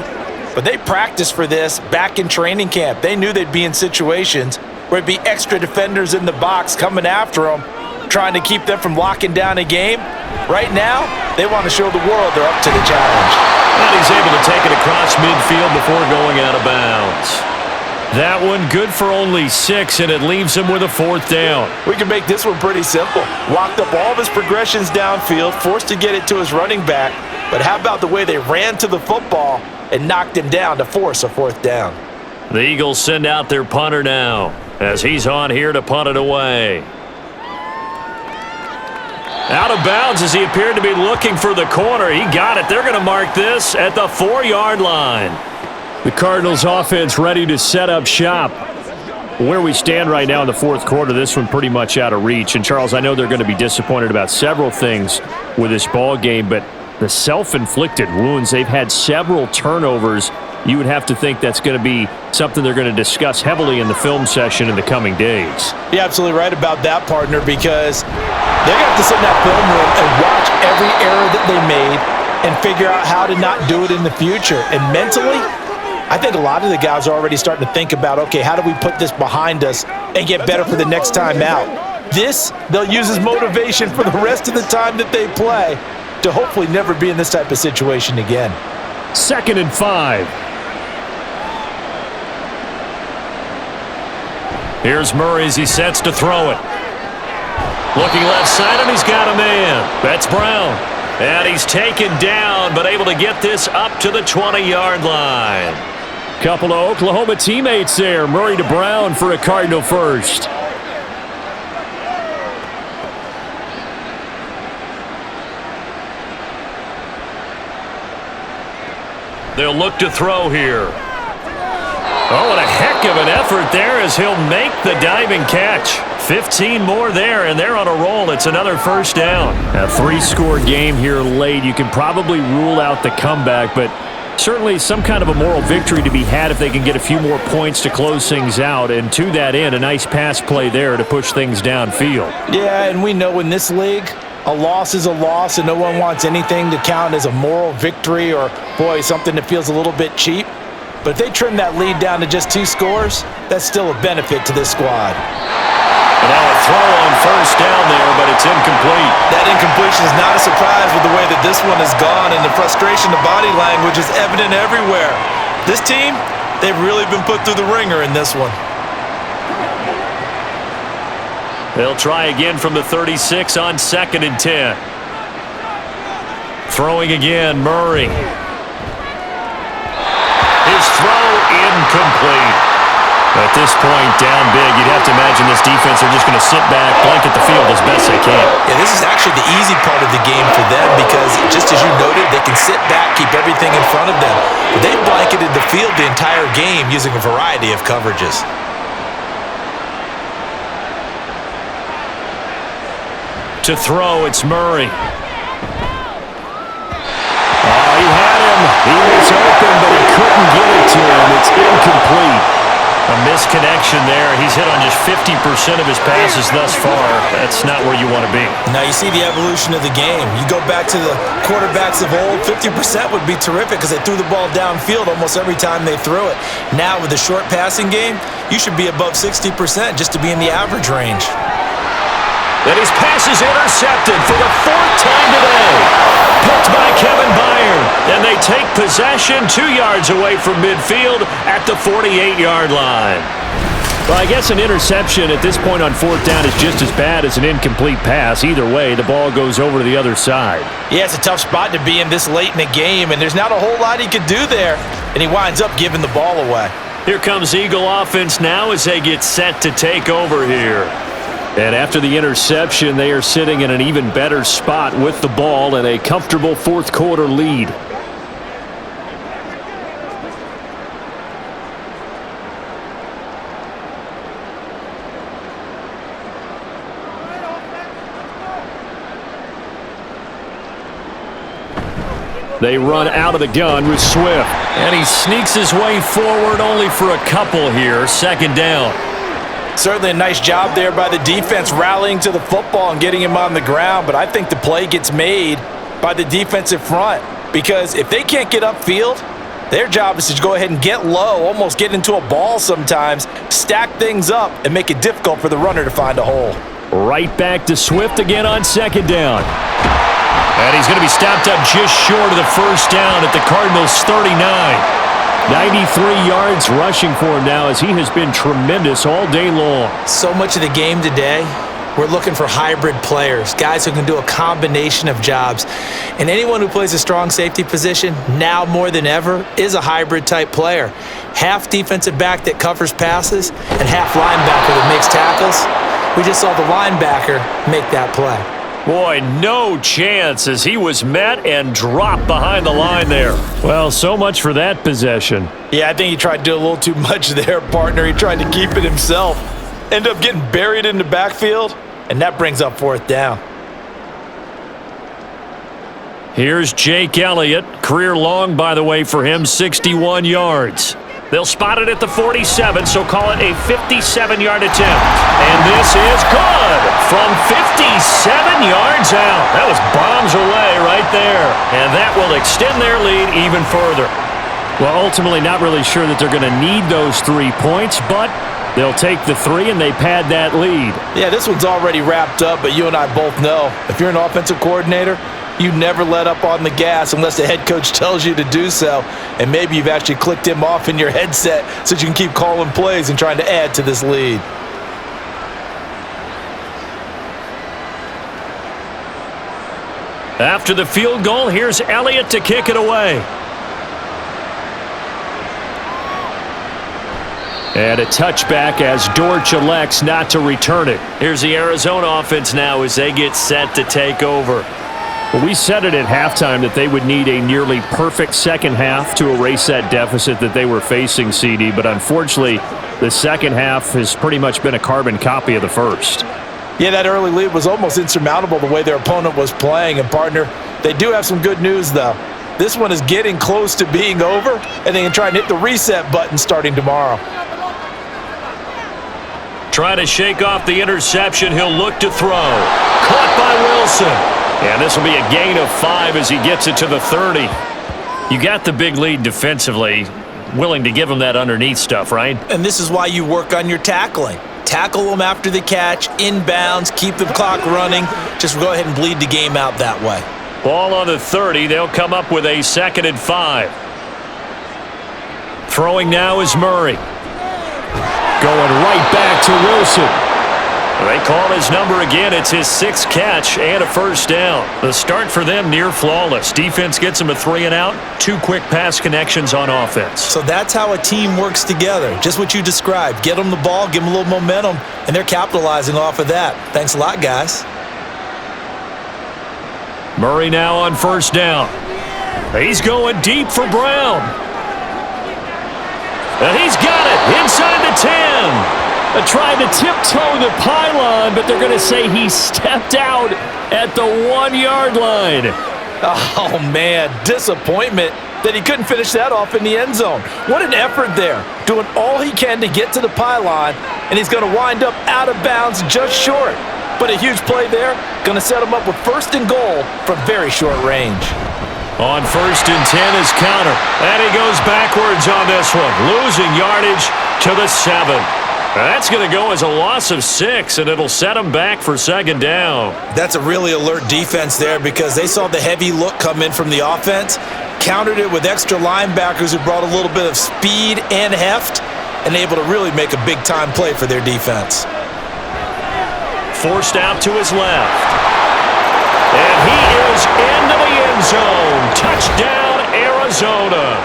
but they practiced for this back in training camp. They knew they'd be in situations where it'd be extra defenders in the box coming after them, trying to keep them from locking down a game. Right now, they want to show the world they're up to the challenge. And he's able to take it across midfield before going out of bounds. That one good for only 6, and it leaves him with a 4th down. We can make this one pretty simple. Locked up all of his progressions downfield, forced to get it to his running back. But how about the way they ran to the football and knocked him down to force a 4th down? The Eagles send out their punter now as he's on here to punt it away. Out of bounds as he appeared to be looking for the corner. He got it. They're going to mark this at the 4-yard line. The Cardinals offense ready to set up shop. Where we stand right now in the 4th quarter, this one pretty much out of reach. And Charles, I know they're going to be disappointed about several things with this ball game, but the self-inflicted wounds, they've had several turnovers. You would have to think that's going to be something they're going to discuss heavily in the film session in the coming days. You're absolutely right about that, partner, because they're going to have to sit in that film room and watch every error that they made and figure out how to not do it in the future. And mentally, I think a lot of the guys are already starting to think about, okay, how do we put this behind us and get better for the next time out? This, they'll use as motivation for the rest of the time that they play. to hopefully never be in this type of situation again. 2nd and 5. Here's Murray as he sets to throw it. Looking left side, and he's got a man. That's Brown. And he's taken down, but able to get this up to the 20-yard line. Couple of Oklahoma teammates there. Murray to Brown for a Cardinal first. They'll look to throw here. Oh, and a heck of an effort there as he'll make the diving catch. 15 more there, and they're on a roll. It's another first down. A 3-score game here late. You can probably rule out the comeback, but certainly some kind of a moral victory to be had if they can get a few more points to close things out. And to that end, a nice pass play there to push things downfield. Yeah, and we know in this league, a loss is a loss, and no one wants anything to count as a moral victory or, boy, something that feels a little bit cheap. But if they trim that lead down to just 2 scores, that's still a benefit to this squad. And now a throw on first down there, but it's incomplete. That incompletion is not a surprise with the way that this one has gone, and the frustration, the body language is evident everywhere. This team, they've really been put through the ringer in this one. They'll try again from the 36 on 2nd and 10. Throwing again, Murray. His throw incomplete. At this point, down big, you'd have to imagine this defense are just going to sit back, blanket the field as best they can. Yeah, this is actually the easy part of the game for them because, just as you noted, they can sit back, keep everything in front of them. But they've blanketed the field the entire game using a variety of coverages. To throw, it's Murray. Oh, he had him. He was open, but he couldn't get it to him. It's incomplete. A misconnection there. He's hit on just 50% of his passes thus far. That's not where you want to be. Now you see the evolution of the game. You go back to the quarterbacks of old, 50% would be terrific because they threw the ball downfield almost every time they threw it. Now with the short passing game, you should be above 60% just to be in the average range. And his pass is intercepted for the 4th time today. Picked by Kevin Byard. And they take possession 2 yards away from midfield at the 48-yard line. Well, I guess an interception at this point on 4th down is just as bad as an incomplete pass. Either way, the ball goes over to the other side. Yeah, it's a tough spot to be in this late in the game, and there's not a whole lot he could do there. And he winds up giving the ball away. Here comes Eagle offense now as they get set to take over here. And after the interception, they are sitting in an even better spot with the ball and a comfortable 4th quarter lead. They run out of the gun with Swift. And he sneaks his way forward only for a couple here. 2nd down. Certainly a nice job there by the defense rallying to the football and getting him on the ground, but I think the play gets made by the defensive front because if they can't get upfield, their job is to go ahead and get low, almost get into a ball sometimes, stack things up, and make it difficult for the runner to find a hole. Right back to Swift again on 2nd down. And he's going to be stopped up just short of the first down at the Cardinals' 39. 93 yards rushing for him now as he has been tremendous all day long. So much of the game today, we're looking for hybrid players, guys who can do a combination of jobs. And anyone who plays a strong safety position, now more than ever, is a hybrid type player. Half defensive back that covers passes and half linebacker that makes tackles. We just saw the linebacker make that play. Boy, no chance as he was met and dropped behind the line there. Well, so much for that possession. Yeah, I think he tried to do a little too much there, partner. He tried to keep it himself. Ended up getting buried in the backfield, and that brings up 4th down. Here's Jake Elliott. Career long, by the way, for him, 61 yards. They'll spot it at the 47, so call it a 57-yard attempt. And this is good from 57 yards out. That was bombs away right there. And that will extend their lead even further. Well, ultimately not really sure that they're going to need those 3 points, but they'll take the 3 and they pad that lead. Yeah, this one's already wrapped up, but you and I both know if you're an offensive coordinator, You never let up on the gas unless the head coach tells you to do so. And maybe you've actually clicked him off in your headset so you can keep calling plays and trying to add to this lead. After the field goal, here's Elliott to kick it away. And a touchback as Dortch elects not to return it. Here's the Arizona offense now as they get set to take over. Well, we said it at halftime that they would need a nearly perfect second half to erase that deficit that they were facing, CD. But unfortunately, the second half has pretty much been a carbon copy of the first. Yeah, that early lead was almost insurmountable the way their opponent was playing. And, partner, they do have some good news, though. This one is getting close to being over, and they can try and hit the reset button starting tomorrow. Trying to shake off the interception. He'll look to throw. Caught by Wilson. And this will be a gain of 5 as he gets it to the 30. You got the big lead defensively. Willing to give him that underneath stuff, right? And this is why you work on your tackling. Tackle them after the catch, inbounds, keep the clock running. Just go ahead and bleed the game out that way. Ball on the 30. They'll come up with a 2nd and 5. Throwing now is Murray. Going right back to Wilson. They call his number again. It's his 6th catch and a first down. The start for them near flawless. Defense gets him a 3 and out. 2 quick pass connections on offense. So that's how a team works together. Just what you described. Get them the ball, give them a little momentum, and they're capitalizing off of that. Thanks a lot, guys. Murray now on first down. He's going deep for Brown. And he's got it inside the 10. Trying to tiptoe the pylon, but they're going to say he stepped out at the 1-yard line. Oh, man, disappointment that he couldn't finish that off in the end zone. What an effort there, doing all he can to get to the pylon, and he's going to wind up out of bounds just short. But a huge play there, going to set him up with 1st and goal from very short range. On 1st and 10 is Counter, and he goes backwards on this one, losing yardage to the 7. That's going to go as a loss of 6, and it'll set them back for 2nd down. That's a really alert defense there because they saw the heavy look come in from the offense, countered it with extra linebackers who brought a little bit of speed and heft, and able to really make a big-time play for their defense. Forced out to his left. And he is into the end zone. Touchdown, Arizona.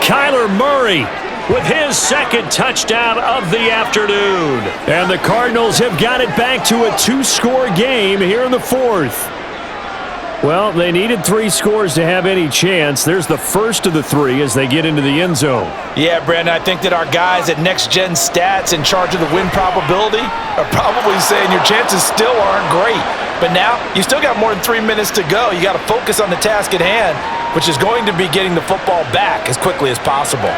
Kyler Murray with his 2nd touchdown of the afternoon. And the Cardinals have got it back to a 2-score game here in the 4th. Well, they needed 3 scores to have any chance. There's the first of the 3 as they get into the end zone. Yeah, Brandon, I think that our guys at Next Gen Stats in charge of the win probability are probably saying your chances still aren't great. But now, you still got more than 3 minutes to go. You got to focus on the task at hand, which is going to be getting the football back as quickly as possible.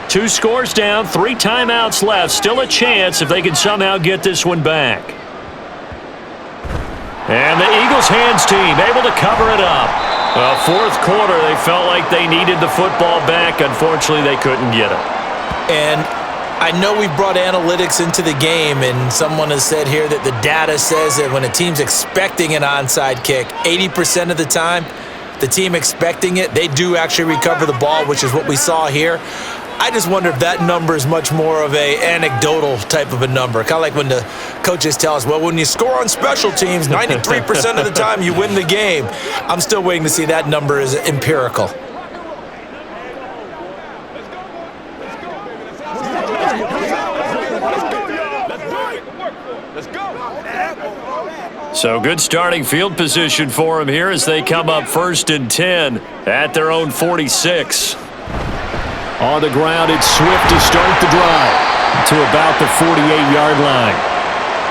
Two scores down, 3 timeouts left. Still a chance if they can somehow get this one back. And the Eagles hands team able to cover it up. Well, 4th quarter, they felt like they needed the football back. Unfortunately, they couldn't get it. And I know we've brought analytics into the game, and someone has said here that the data says that when a team's expecting an onside kick, 80% of the time, the team expecting it, they do actually recover the ball, which is what we saw here. I just wonder if that number is much more of a anecdotal type of a number. Kind of like when the coaches tell us, well, when you score on special teams, 93% of the time you win the game. I'm still waiting to see that number is empirical. So good starting field position for them here as they come up 1st and 10 at their own 46. On the ground, it's Swift to start the drive to about the 48-yard line.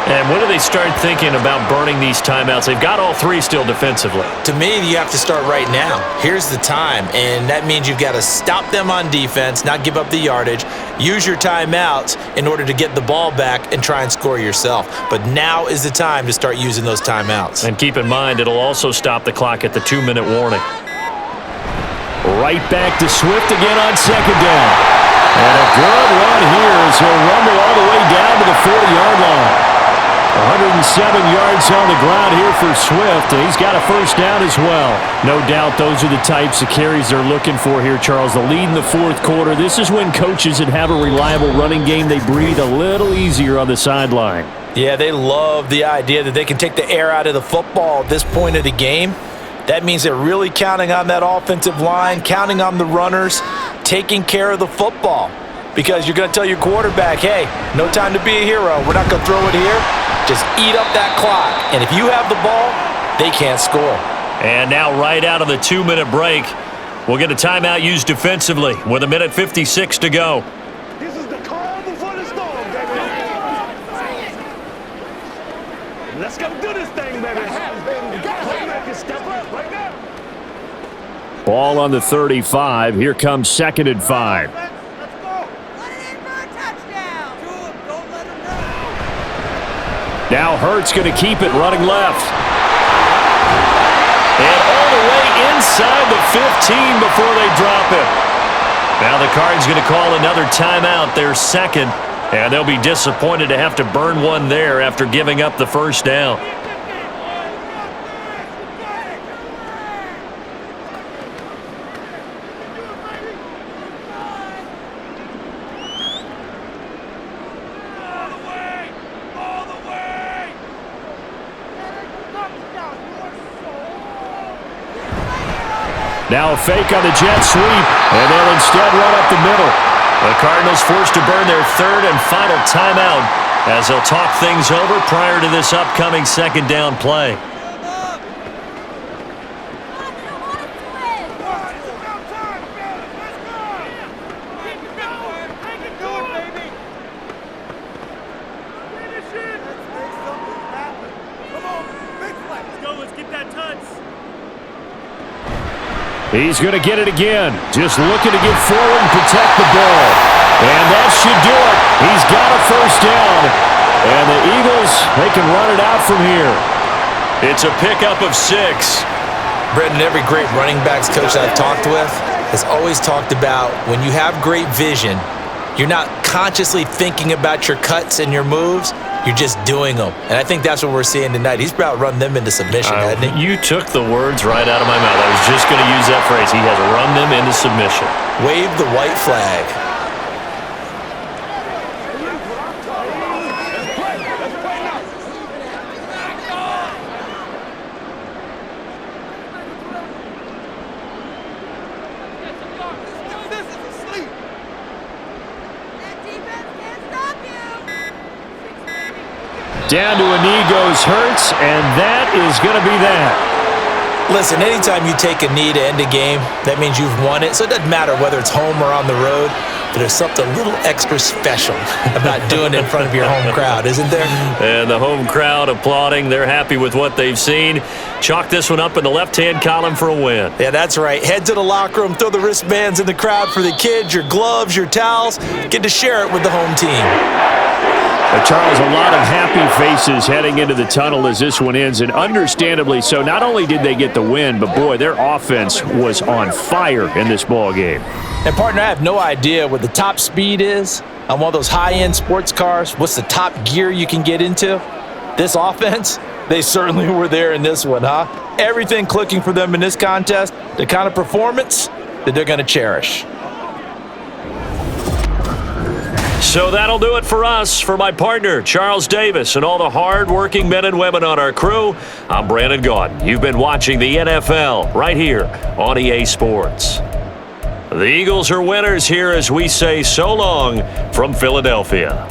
And when do they start thinking about burning these timeouts? They've got all three still defensively. To me, you have to start right now. Here's the time, and that means you've got to stop them on defense, not give up the yardage, use your timeouts in order to get the ball back and try and score yourself. But now is the time to start using those timeouts. And keep in mind, it'll also stop the clock at the 2-minute warning. Right back to Swift again on second down. And a good run here as he'll rumble all the way down to the 40-yard line. 107 yards on the ground here for Swift, and he's got a first down as well. No doubt those are the types of carries they're looking for here, Charles. The lead in the fourth quarter. This is when coaches that have a reliable running game, they breathe a little easier on the sideline. Yeah, they love the idea that they can take the air out of the football at this point of the game. That means they're really counting on that offensive line, counting on the runners, taking care of the football. Because you're going to tell your quarterback, hey, no time to be a hero. We're not going to throw it here. Just eat up that clock. And if you have the ball, they can't score. And now right out of the 2-minute break, we'll get a timeout used defensively with 1:56 to go. This is the calm before the storm, baby. Let's go do this thing, baby. Step up right now. Ball on the 35. Here comes 2nd and 5. Now Ertz going to keep it running left. And all the way inside the 15 before they drop it. Now the Cards going to call another timeout, their second. And they'll be disappointed to have to burn one there after giving up the first down. Now a fake on the jet sweep, and they'll instead run up the middle. The Cardinals forced to burn their third and final timeout as they'll talk things over prior to this upcoming second down play. He's going to get it again. Just looking to get forward and protect the ball. And that should do it. He's got a first down. And the Eagles, they can run it out from here. It's a pickup of 6. Brendan, every great running backs coach I've talked with has always talked about when you have great vision, you're not consciously thinking about your cuts and your moves. You're just doing them. And I think that's what we're seeing tonight. He's about run them into submission, hasn't he? You took the words right out of my mouth. I was just going to use that phrase. He has run them into submission. Wave the white flag. Down to a knee goes Ertz, and that is going to be that. Listen, anytime you take a knee to end a game, that means you've won it. So it doesn't matter whether it's home or on the road, but there's something a little extra special about doing it in front of your home crowd, isn't there? And the home crowd applauding. They're happy with what they've seen. Chalk this one up in the left-hand column for a win. Yeah, that's right. Head to the locker room, throw the wristbands in the crowd for the kids, your gloves, your towels. Get to share it with the home team. Charles, a lot of happy faces heading into the tunnel as this one ends, and understandably so. Not only did they get the win, but boy, their offense was on fire in this ball game. And partner, I have no idea what the top speed is on one of those high-end sports cars. What's the top gear you can get into? This offense, they certainly were there in this one, huh? Everything clicking for them in this contest, the kind of performance that they're going to cherish. So that'll do it for us. For my partner, Charles Davis, and all the hard-working men and women on our crew, I'm Brandon Gaudin. You've been watching the NFL right here on EA Sports. The Eagles are winners here as we say so long from Philadelphia.